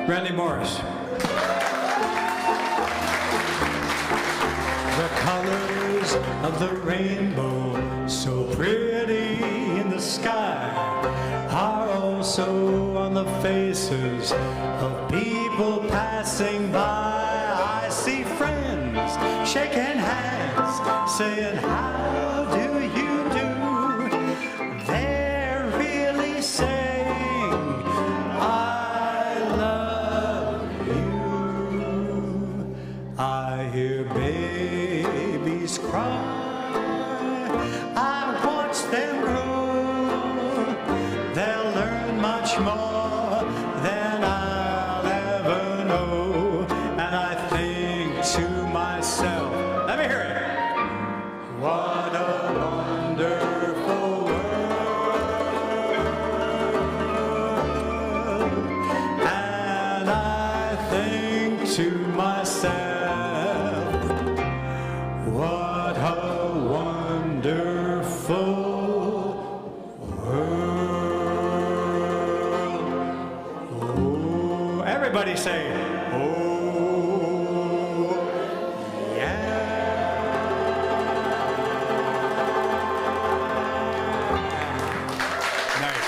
Randy Morris. The colors of the rainbow, so pretty in the sky, are also on the faces of people passing by. I see friends shaking hands, saying, how do you do? They're really saying, I love you. I hear babies cry. I watch them grow. They'll learn much more than I'll ever know. And I think to myself, let me hear it. What a wonderful world. And I think to myself, what a wonderful world. Oh, everybody say, oh, yeah. Nice.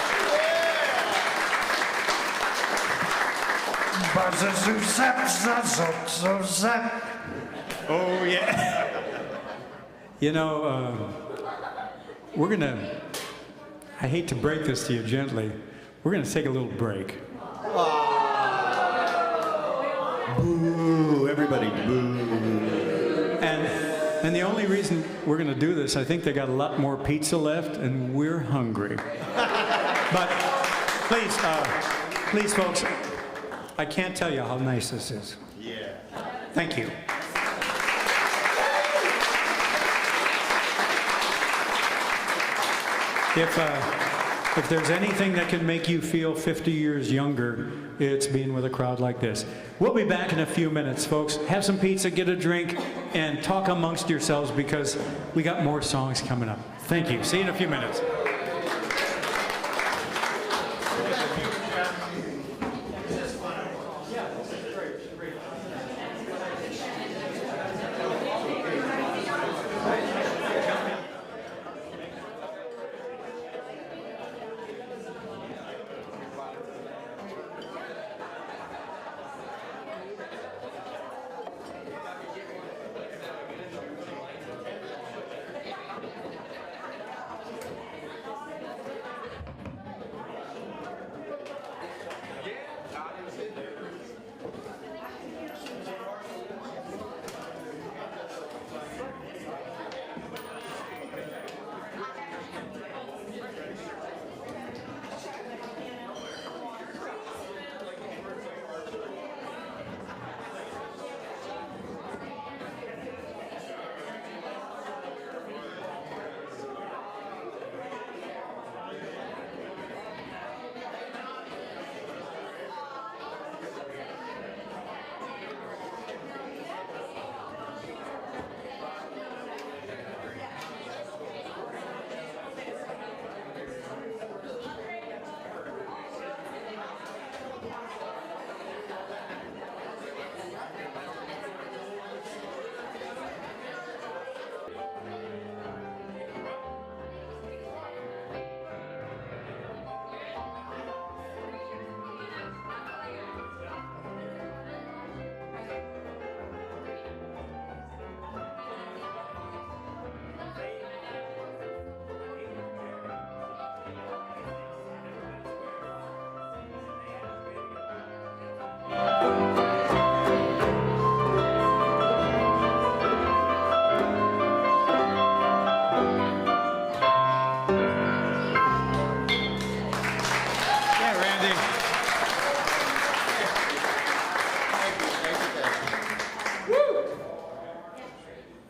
Oh, yeah. You know, we're gonna, I hate to break this to you gently. We're going to take a little break. Boo, everybody, boo. And the only reason we're going to do this, I think they got a lot more pizza left, and we're hungry. But please, folks, I can't tell you how nice this is. Yeah. Thank you. If there's anything that can make you feel 50 years younger, it's being with a crowd like this. We'll be back in a few minutes, folks. Have some pizza, get a drink, and talk amongst yourselves because we got more songs coming up. Thank you. See you in a few minutes.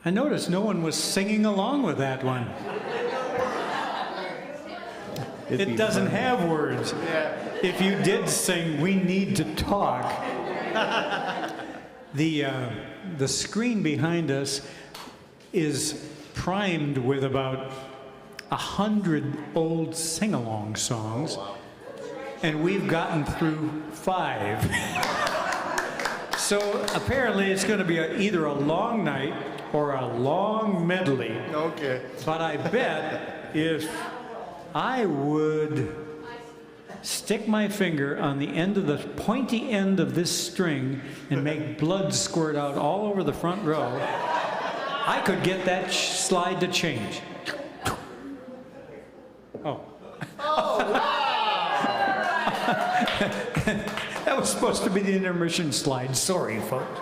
I noticed no one was singing along with that one. It doesn't have words. If you did sing, we need to talk. The screen behind us is primed with about 100 old sing-along songs, and we've gotten through 5. So apparently it's going to be either a long night or a long medley. Okay. But I bet if I would stick my finger on the end of the pointy end of this string and make blood squirt out all over the front row, I could get that slide to change. Oh. Oh, wow! That was supposed to be the intermission slide. Sorry, folks.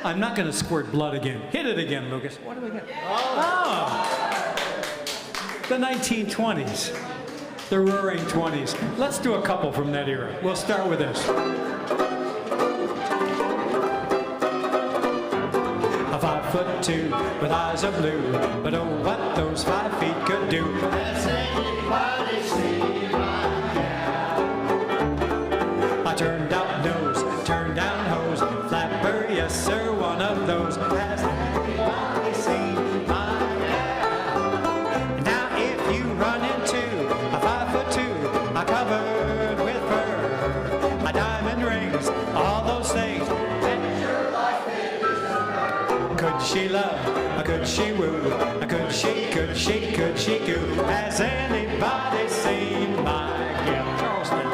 I'm not going to squirt blood again. Hit it again, Lucas. What do we get? Oh. The 1920s. The Roaring 20s. Let's do a couple from that era. We'll start with this. A 5'2" with eyes of blue, but oh, what those 5 feet could do. Has anybody seen my gal? I turned out nose, turned down hose, flapper, yes sir, one of those. Has anybody seen my gal? Now if you run into a 5'2", I covered with fur, my diamond rings, all those things. Could she love? Could she woo? Could she goo? Has anybody seen my gal? Charleston.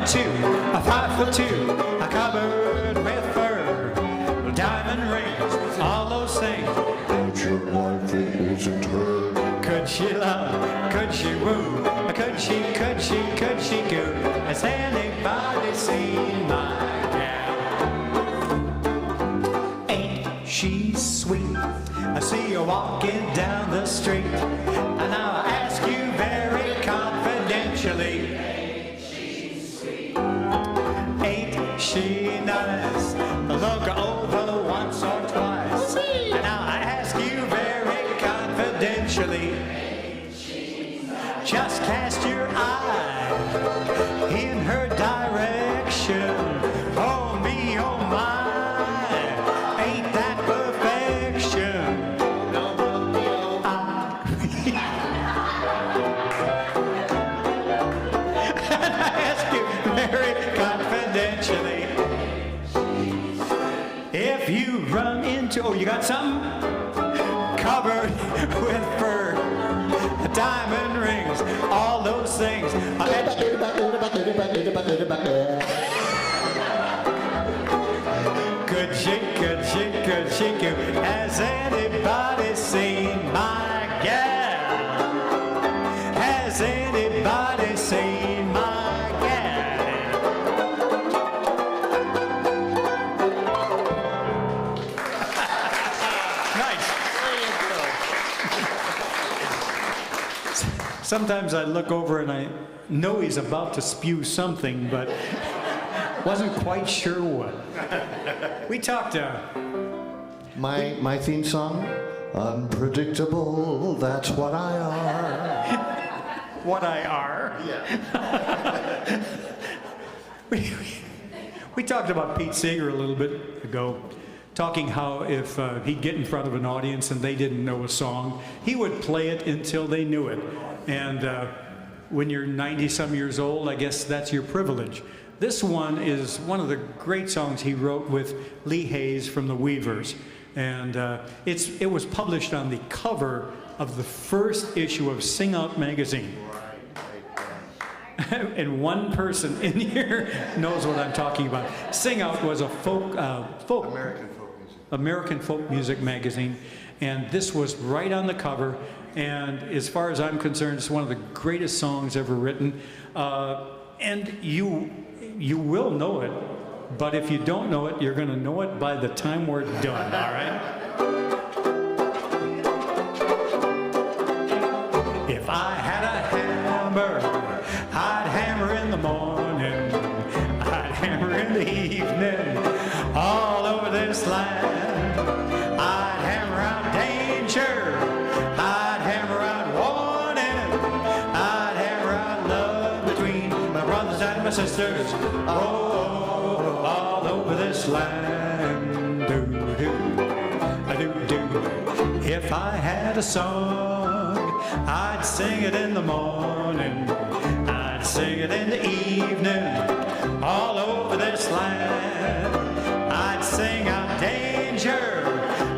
2, a 5'2", a covered with fur, diamond rings, all those things. But your wife isn't her. Could she love? Could she woo? Could she go? Has anybody seen my gal? Ain't she sweet? I see her walking down the street. And now I ask you very confidentially. Ain't she nice? Look her over once or twice. And now I ask you very confidentially. Just cast your eye in her direction. Oh me, oh my, ain't that perfection? And I ask you very confidentially, if you run into, oh, you got something? Covered with fur, diamond rings, all those things. Could she, has anybody seen my gal? Has anybody seen my gal? Nice. Sometimes I look over and I know he's about to spew something, but wasn't quite sure what. We talked My theme song? Unpredictable, that's what I are. what I are. Yeah. We talked about Pete Seeger a little bit ago, talking how if he'd get in front of an audience and they didn't know a song, he would play it until they knew it. And when you're 90-some years old, I guess that's your privilege. This one is one of the great songs he wrote with Lee Hayes from the Weavers. And it was published on the cover of the first issue of Sing Out magazine. And one person in here knows what I'm talking about. Sing Out was a American folk music magazine, and this was right on the cover. And as far as I'm concerned, it's one of the greatest songs ever written. And you will know it, but if you don't know it, you're going to know it by the time we're done. All right? If I had a hammer, I'd hammer in the morning, I'd hammer in the evening, all over this land. I'd hammer out danger, I'd hammer out warning, I'd hammer out love between my brothers and my sisters, oh, all over this land. Do-do-do-do. If I had a song, I'd sing it in the morning, I'd sing it in the evening, all over this land. I'd sing out danger,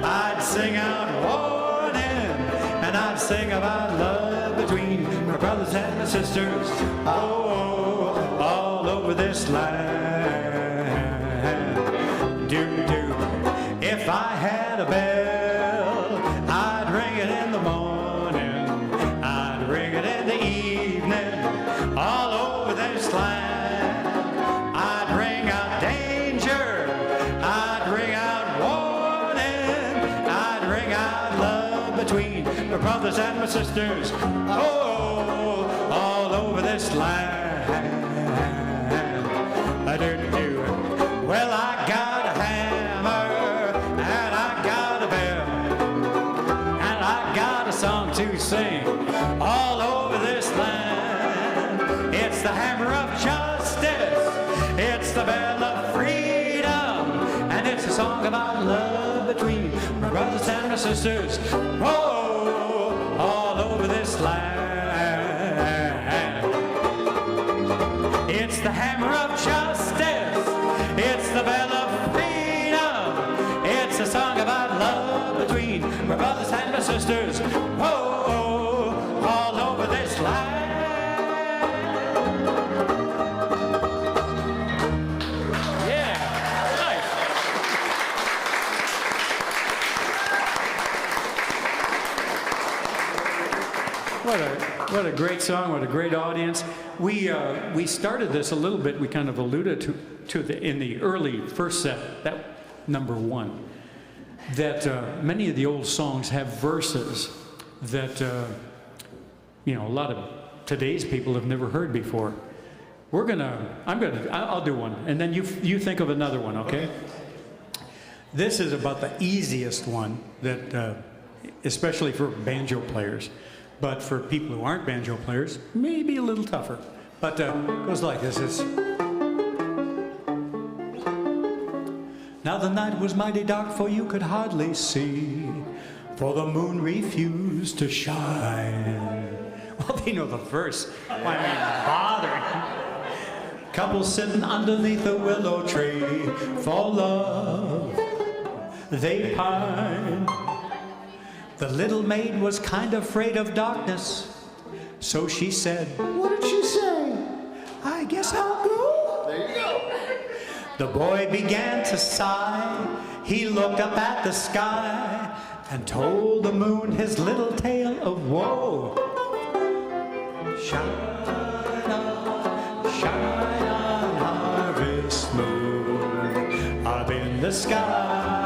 I'd sing out warning, and I'd sing about love between my brothers and my sisters, oh, all over this land. Do-do. If I had a bell, I'd ring it in the morning, I'd ring it in the evening, all over this land. I'd ring out danger, I'd ring out warning, I'd ring out love between my brothers and my sisters, oh, all over this land. Do-do. Well, I got a hammer, and I got a bell, and I got a song to sing all over this land. It's the hammer of justice, it's the bell of freedom, and it's a song about love between my brothers and my sisters, oh, all over this land. It's the hammer of justice, it's the bell of freedom, it's a song about love between my brothers and my sisters, oh, all over this land. a great song, what a great audience. We started this a little bit, we kind of alluded to in the early first set, that number one, that many of the old songs have verses that, a lot of today's people have never heard before. I'll do one, and then you think of another one, okay? This is about the easiest one that, especially for banjo players, but for people who aren't banjo players, maybe a little tougher. But it goes like this. Now the night was mighty dark, for you could hardly see, for the moon refused to shine. Well, they know the verse. Why, I mean, bother. Couple sitting underneath a willow tree, for love they pine. The little maid was kind of afraid of darkness, so she said, What did she say? I guess I'll go. There you go. The boy began to sigh. He looked up at the sky and told the moon his little tale of woe. Shine on, harvest moon, up in the sky.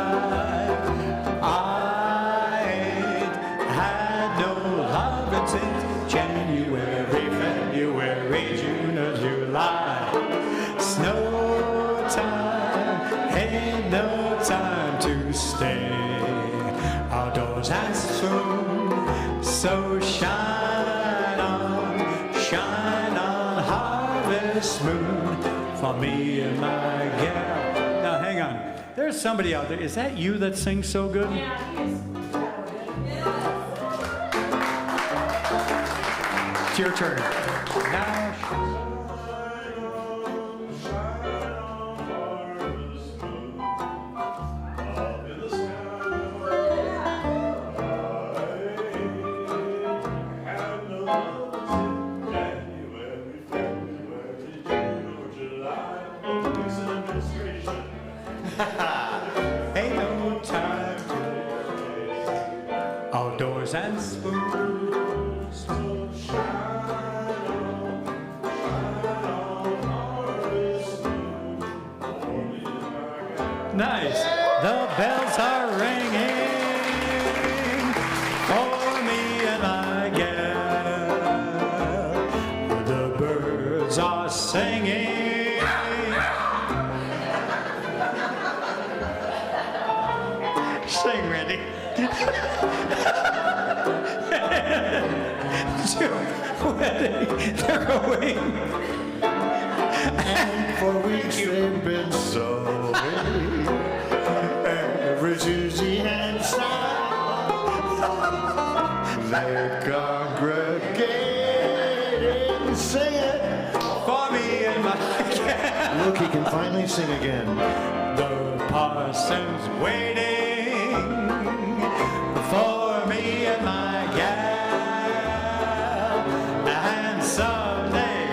I ain't had no lovin' since January, February, June, or July. Snow time, ain't no time to stay outdoors and soon. So shine on, harvest moon, for me and my gal. Now hang on, there's somebody out there. Is that you that sings so good? It's your turn. Now. Ain't no time outdoors and smooth. So shine on, nice. The bells are ringing for me and my gal. The birds are singing. Sing, Randy. They're going. And for weeks they've been sowing every Tuesday and Sunday. They congregate and sing it. For me and my gal. Look, he can finally sing again. The parson's waiting for me and my gal. And someday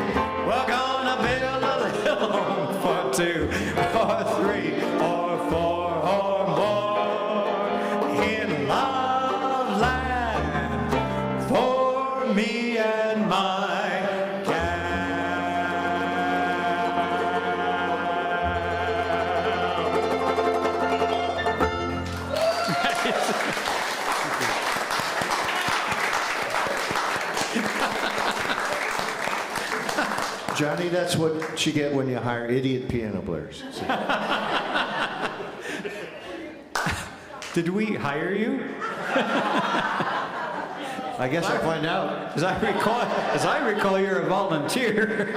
we're gonna build a little home for 2 or 3 or 4 or more in love land for me and my Johnny, that's what you get when you hire idiot piano players. See? Did we hire you? I guess I'll find out. As I recall, you're a volunteer.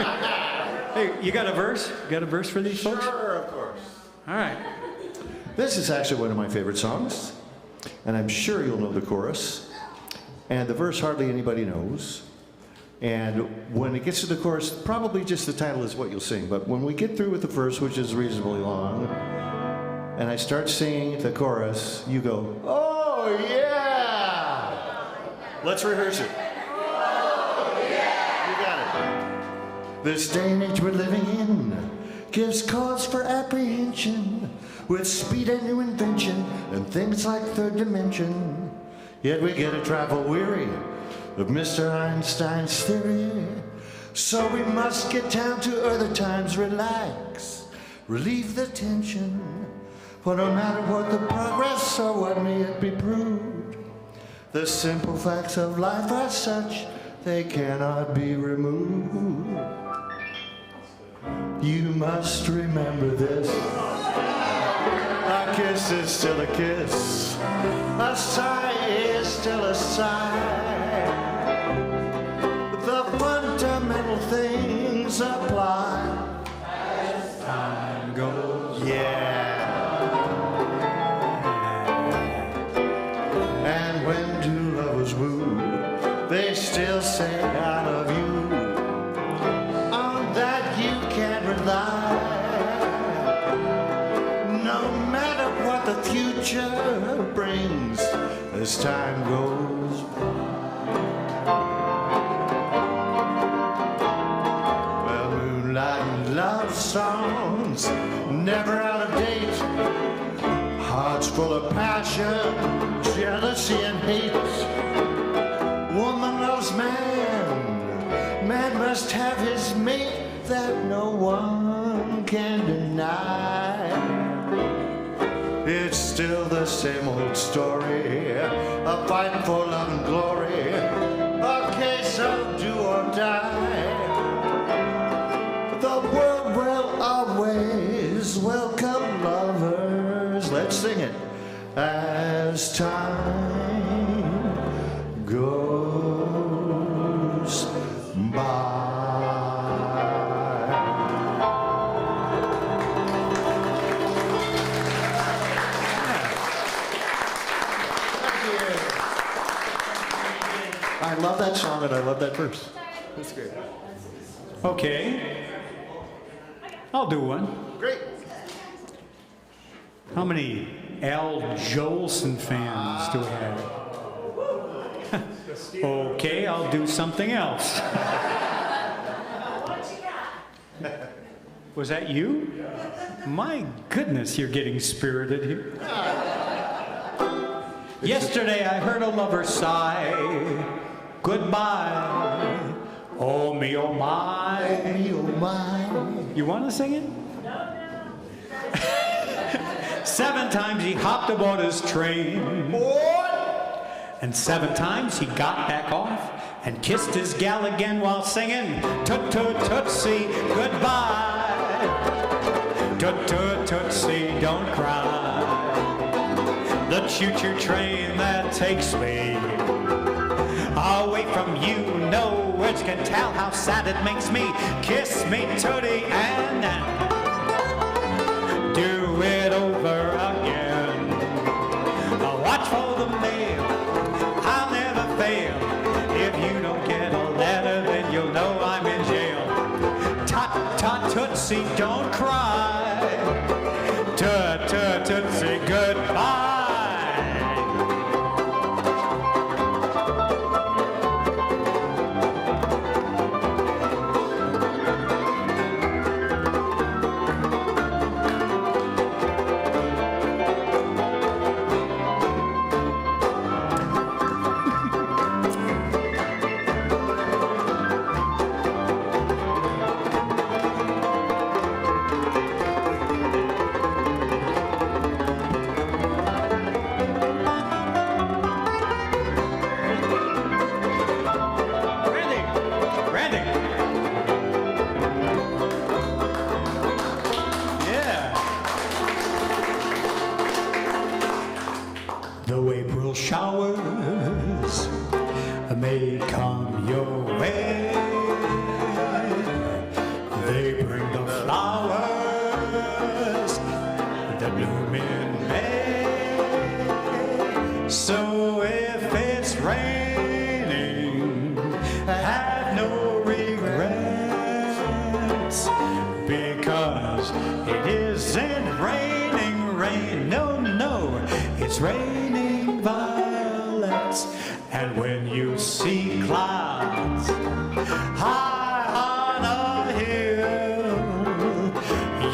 Hey, you got a verse? You got a verse for these folks? Sure, of course. All right. This is actually one of my favorite songs, and I'm sure you'll know the chorus. And the verse hardly anybody knows. And when it gets to the chorus, probably just the title is what you'll sing. But when we get through with the verse, which is reasonably long, and I start singing the chorus, you go, oh yeah! Let's rehearse it. Oh yeah! You got it. This day and age we're living in gives cause for apprehension, with speed and new invention and things like third dimension. Yet we get a travel weary, of Mr. Einstein's theory. So we must get down to earth at times, relax, relieve the tension. For no matter what the progress or what may it be proved, the simple facts of life are such they cannot be removed. You must remember this. A kiss is still a kiss. A sigh is still a sigh. The fundamental things apply as time goes. Yeah. And when two lovers woo, they still say I love you. On that you can rely. No matter what the future brings as time goes by. Well, moonlight and love songs, never out of date. Hearts full of passion, jealousy and hate. Woman loves man, man must have his mate that no one can deny. It's still the same old story, a fight for love and glory, a case of do or die. The world will always welcome lovers. Let's sing it. As time goes by. I love that song and I love that verse. That's great. Okay. I'll do one. Great. How many Al Jolson fans do we have? Okay, I'll do something else. Was that you? My goodness, you're getting spirited here. Yesterday I heard a lover sigh, goodbye. Oh me, oh my. Oh me, oh my. You want to sing it? 7 times he hopped aboard his train. And 7 times he got back off and kissed his gal again while singing Toot-toot-tootsie, goodbye. Toot-toot-tootsie, don't cry. The choo-choo train that takes me away from you, no words can tell how sad it makes me. Kiss me, Tootie, and do it over again. Watch for the mail, I'll never fail. If you don't get a letter, then you'll know I'm in jail. Toot-toot-tootsie, don't cry. Toot-toot-tootsie, goodbye. Though April showers may come your way, they bring the flowers that bloom in May. So if it's raining, have no regrets, because it isn't raining rain. No, no, it's raining violets. And when you see clouds high on a hill,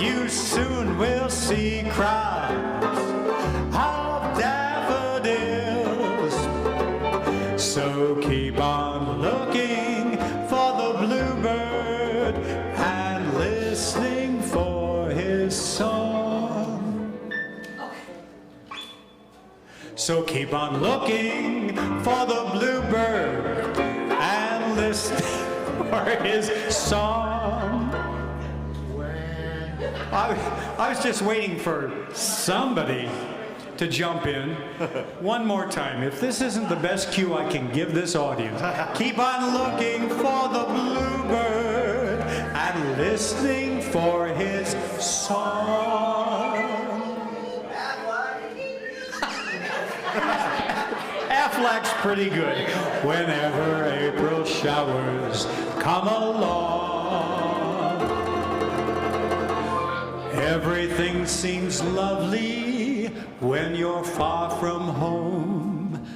you soon will see crowds of daffodils. So keep on So keep on looking for the bluebird and listen for his song. I was just waiting for somebody to jump in. One more time. If this isn't the best cue I can give this audience, keep on looking for the bluebird and listening for his song. Affleck's pretty good. Whenever April showers come along, everything seems lovely when you're far from home.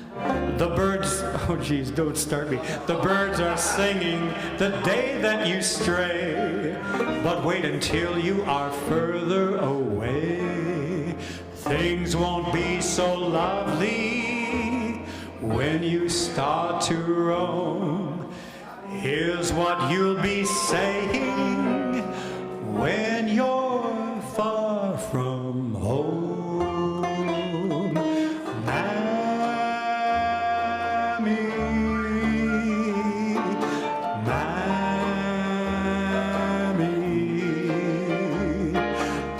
The birds, oh geez, don't start me. The birds are singing the day that you stray. But wait until you are further away. Things won't be so lovely when you start to roam. Here's what you'll be saying when you're far from home.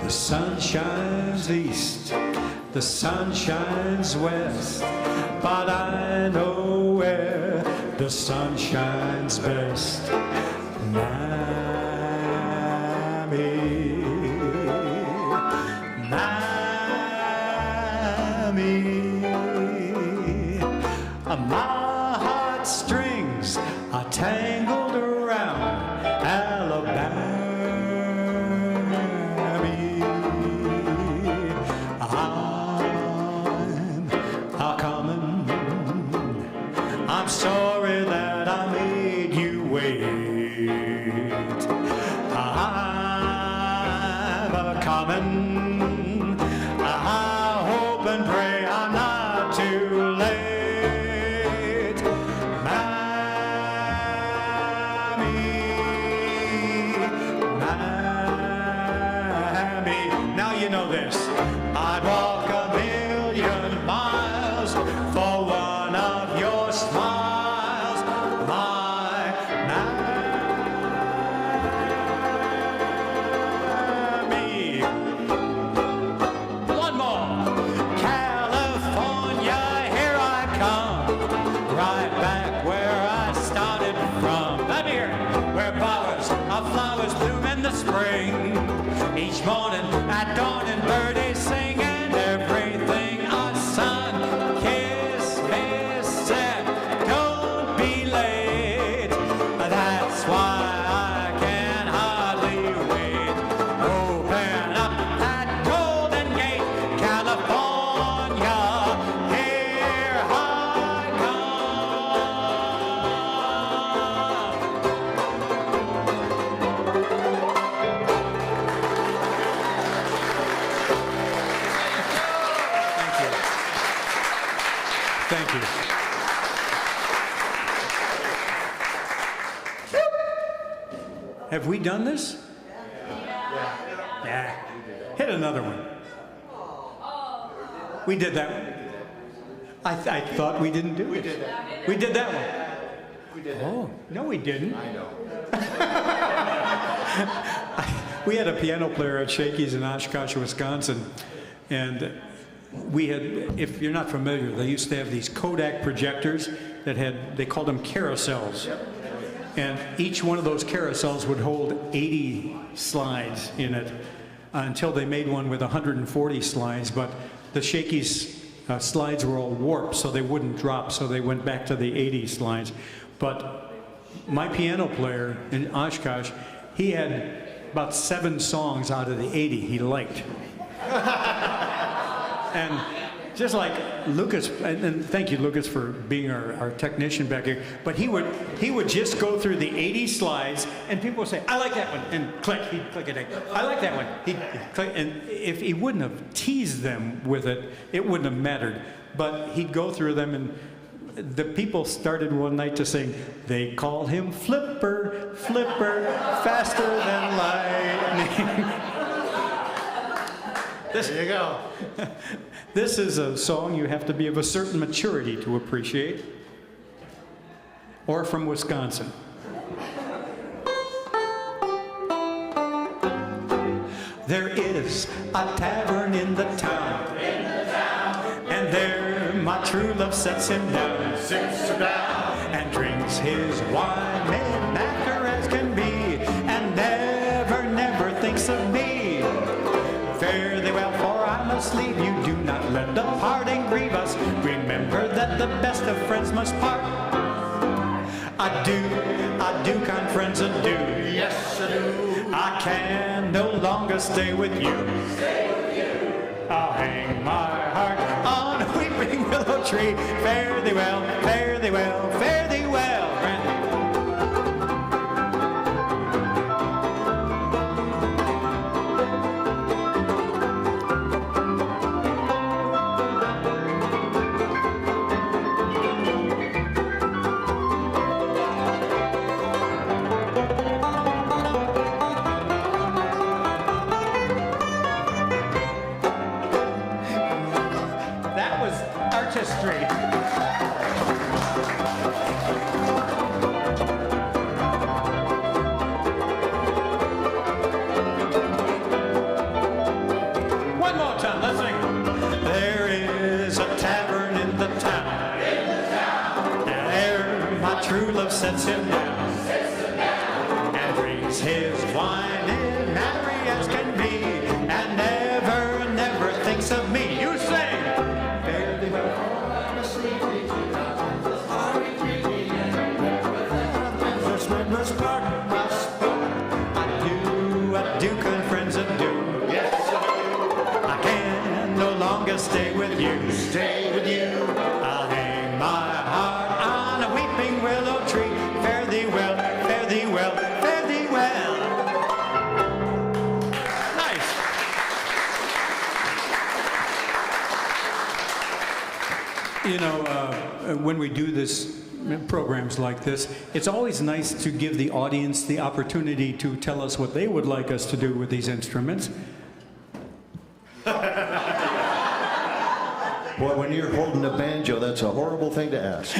The sun shines east, the sun shines west, but I know where the sun shines best. My heartstrings are tangled around Alabama. I'm sorry that I made you wait. I'm a-comin'. I hope and pray I'm not too late. Miami. Now you know this. I'd walk a million miles for one of your smiles, my Miami. One more. California, here I come, right back where I started from. I'm here, where bowers of flowers bloom in the spring. Each morning at dawn and birdies sing, and everything a sun kiss said, don't be late. That's why I can hardly wait. Open up that Golden Gate, California, here I Thank you. Have we done this? Yeah. Hit another one. We did that one. I thought we didn't do it. We did that. We did that one. We did that. Oh, no we didn't. I know. We had a piano player at Shakey's in Oshkosh, Wisconsin, and we had, if you're not familiar, they used to have these Kodak projectors that had, they called them carousels. And each one of those carousels would hold 80 slides in it until they made one with 140 slides, but the Shakey's slides were all warped so they wouldn't drop, so they went back to the 80 slides. But my piano player in Oshkosh, he had about 7 songs out of the 80 he liked. And just like Lucas, and thank you, Lucas, for being our technician back here, but he would just go through the 80 slides, and people would say, I like that one, and click, he'd click it. I like that one, he'd click, and if he wouldn't have teased them with it, it wouldn't have mattered. But he'd go through them, and the people started one night to sing, they call him Flipper, Flipper, faster than lightning. There you go. This is a song you have to be of a certain maturity to appreciate, or from Wisconsin. There is a tavern in the town, and there my true love sets him down, and drinks his wine mid-acre as can be, and never, never thinks of me. Fare thee well, for I must leave you. Do not let the parting grieve us. Remember that the best of friends must part. Adieu, kind friends, adieu. Yes, I do. I can no longer stay with you. I'll hang my heart on a weeping willow tree. Fare thee well, fare thee well, fare thee well, Randy. That was artistry. One more time, let's sing. There is a tavern in the town, and there my true love sets him down, and drinks his wine in merry as can be, and never, never thinks of me. You sing. Fare thee well. First man must part. Adieu, kind friends, adieu. Yes, I I can no longer stay with you. do. Stay with you. I'll hang my heart on a weeping willow tree. Fare thee well, fare thee well, fare thee well. Nice. You know, when we do this, programs like this, it's always nice to give the audience the opportunity to tell us what they would like us to do with these instruments. Boy, when you're holding a banjo, that's a horrible thing to ask.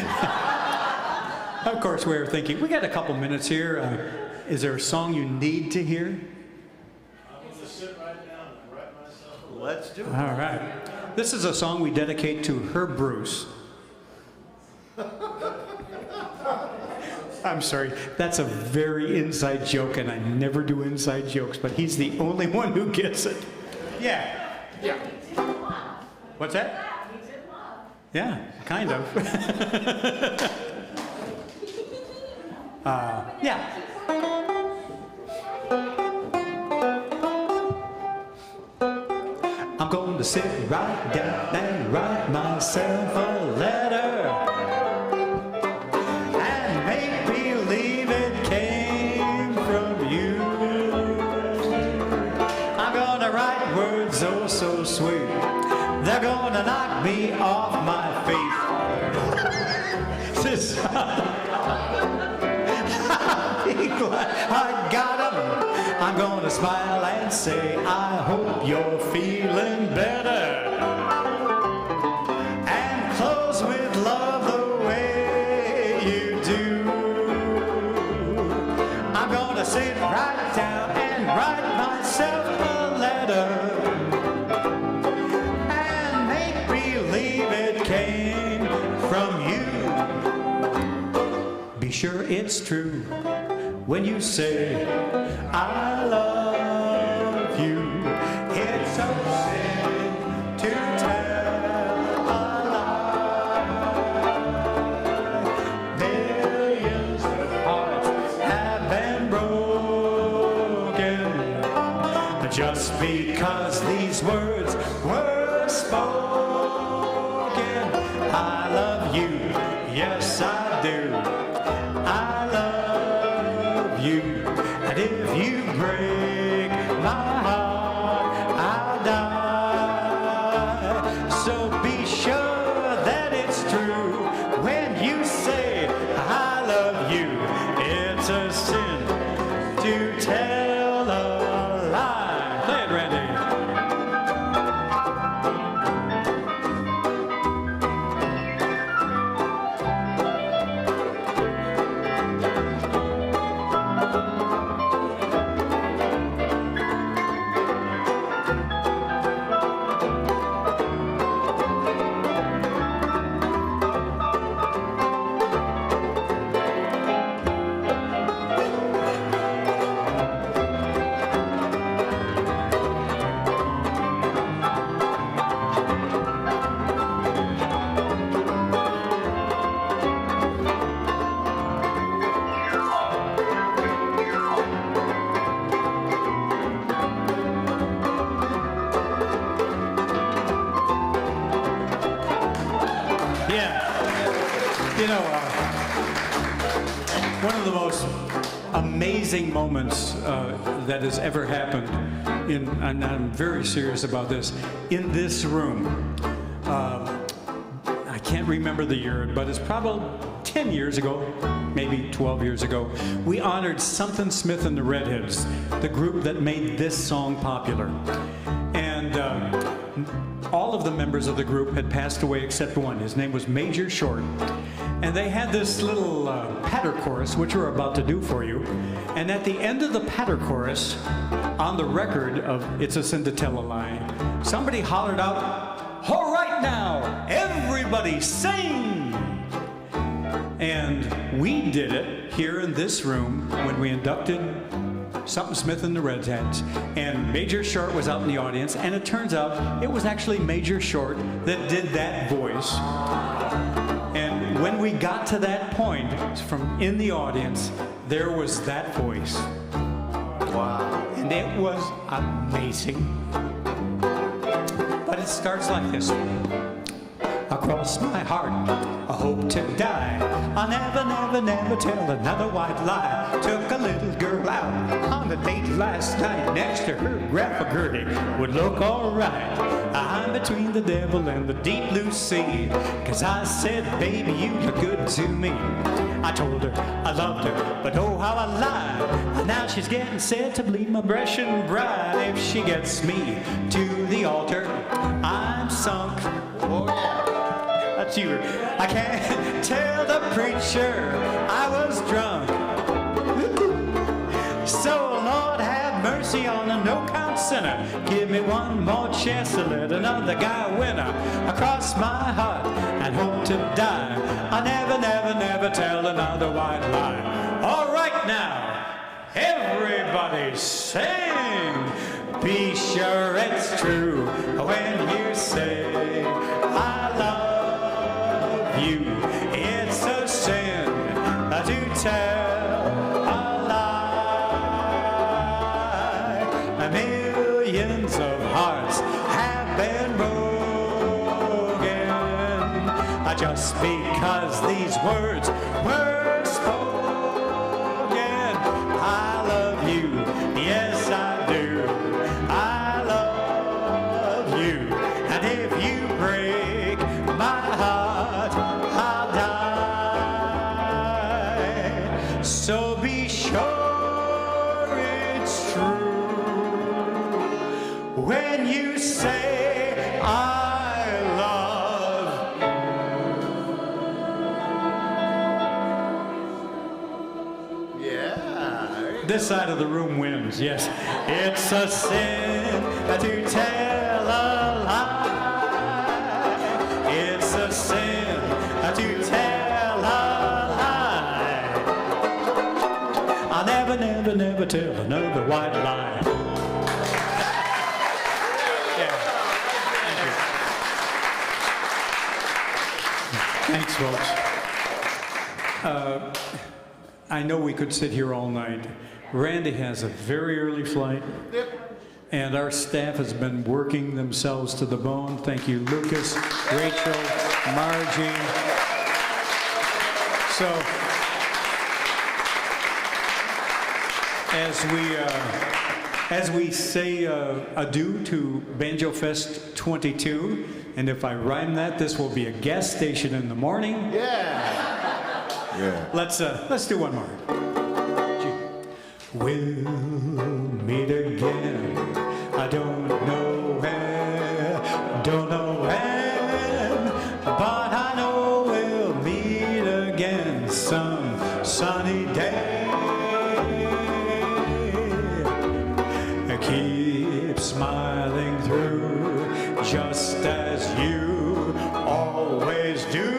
Of course, we were thinking, we got a couple minutes here. Is there a song you need to hear? I'm gonna sit right down and write myself a letter. Let's do it. All right. This is a song we dedicate to Herb Bruce. I'm sorry, that's a very inside joke, and I never do inside jokes, but he's the only one who gets it. Yeah. Yeah. What's that? Yeah, kind of. Yeah. I'm going to sit right down and write myself a letter and make believe it came from you. I'm gonna write words oh so sweet, they're gonna knock me off my feet. Sis, I got 'em. I'm gonna smile and say, I hope you're feeling better. And close with love the way you do. I'm gonna sit right down and write myself a letter and make believe it came from you. Be sure it's true when you say, I love you. It's a sin to tell a lie. Millions of hearts have been broken just because these words were spoken. I love you, yes I do. I love you, and if you break my heart, I'll die. So be sure that it's true when you say I love you. It's a sin to tell a lie. Play it, Randy. One of the most amazing moments that has ever happened, and I'm very serious about this, in this room. I can't remember the year, but it's probably 10 years ago, maybe 12 years ago. We honored Something Smith and the Redheads, the group that made this song popular. And all of the members of the group had passed away except one. His name was Major Short. And they had this little patter chorus, which we're about to do for you. And at the end of the patter chorus, on the record of It's a Sin to Tell a Lie, somebody hollered out, "All right now, everybody sing!" And we did it here in this room when we inducted Something Smith and the Redheads, and Major Short was out in the audience, and it turns out it was actually Major Short that did that voice. And when we got to that point, from in the audience, there was that voice. Wow. And it was amazing. But it starts like this. Across my heart, I hope to die. I'll never, never, never tell another white lie. Took a little girl out on a date last night. Next to her, Grandpa Gertie would look alright. I'm between the devil and the deep blue sea. 'Cause I said, baby, you look good to me. I told her I loved her, but oh how I lied. Now she's getting set to bleed my Brescian bride. If she gets me to the altar, I'm sunk. Oh yeah. That's you. I can't tell the preacher I was drunk. So Lord have mercy on a no-count sinner. Give me one more chance to let another guy win her. Across my heart and hope to die. I never, never, never tell another white lie. All right now, everybody sing. Be sure it's true when you say I love you. It's a sin to tell a lie. Millions of hearts have been broken just because these words were spoken. I love you, yes I do. I love you, and if you break my heart, I'll die. So be sure it's true when you say I love. Yeah. This side of the room wins, yes. It's a sin to tell a lie. It's a sin to tell a lie. I'll never, never, never tell another white lie. Yeah. Thank you. Thanks, folks. I know we could sit here all night. Randy has a very early flight. Yep. And our staff has been working themselves to the bone. Thank you, Lucas, Rachel, Margie. So, as we say adieu to Banjo Fest 22, and if I rhyme that, this will be a gas station in the morning. Yeah. Yeah. Let's do one more. We'll meet again. I don't know where, don't know when, but I know we'll meet again some sunny day. Keep smiling through, just as you always do,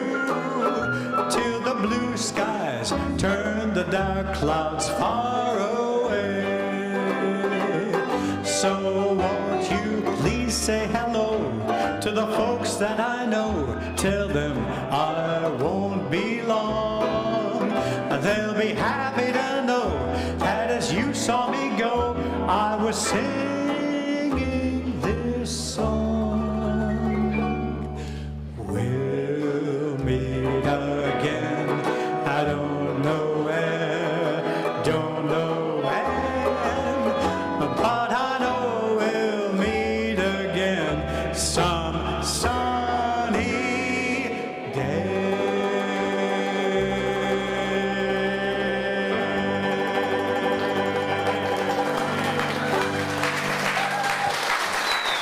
till the blue skies turn the dark clouds far away. So won't you please say hello to the folks that I know. Tell them I won't be long. They'll be happy to know that as you saw me go, I was singing this song. We'll meet again, I don't know where,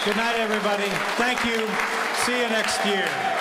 Good night, everybody. Thank you. See you next year.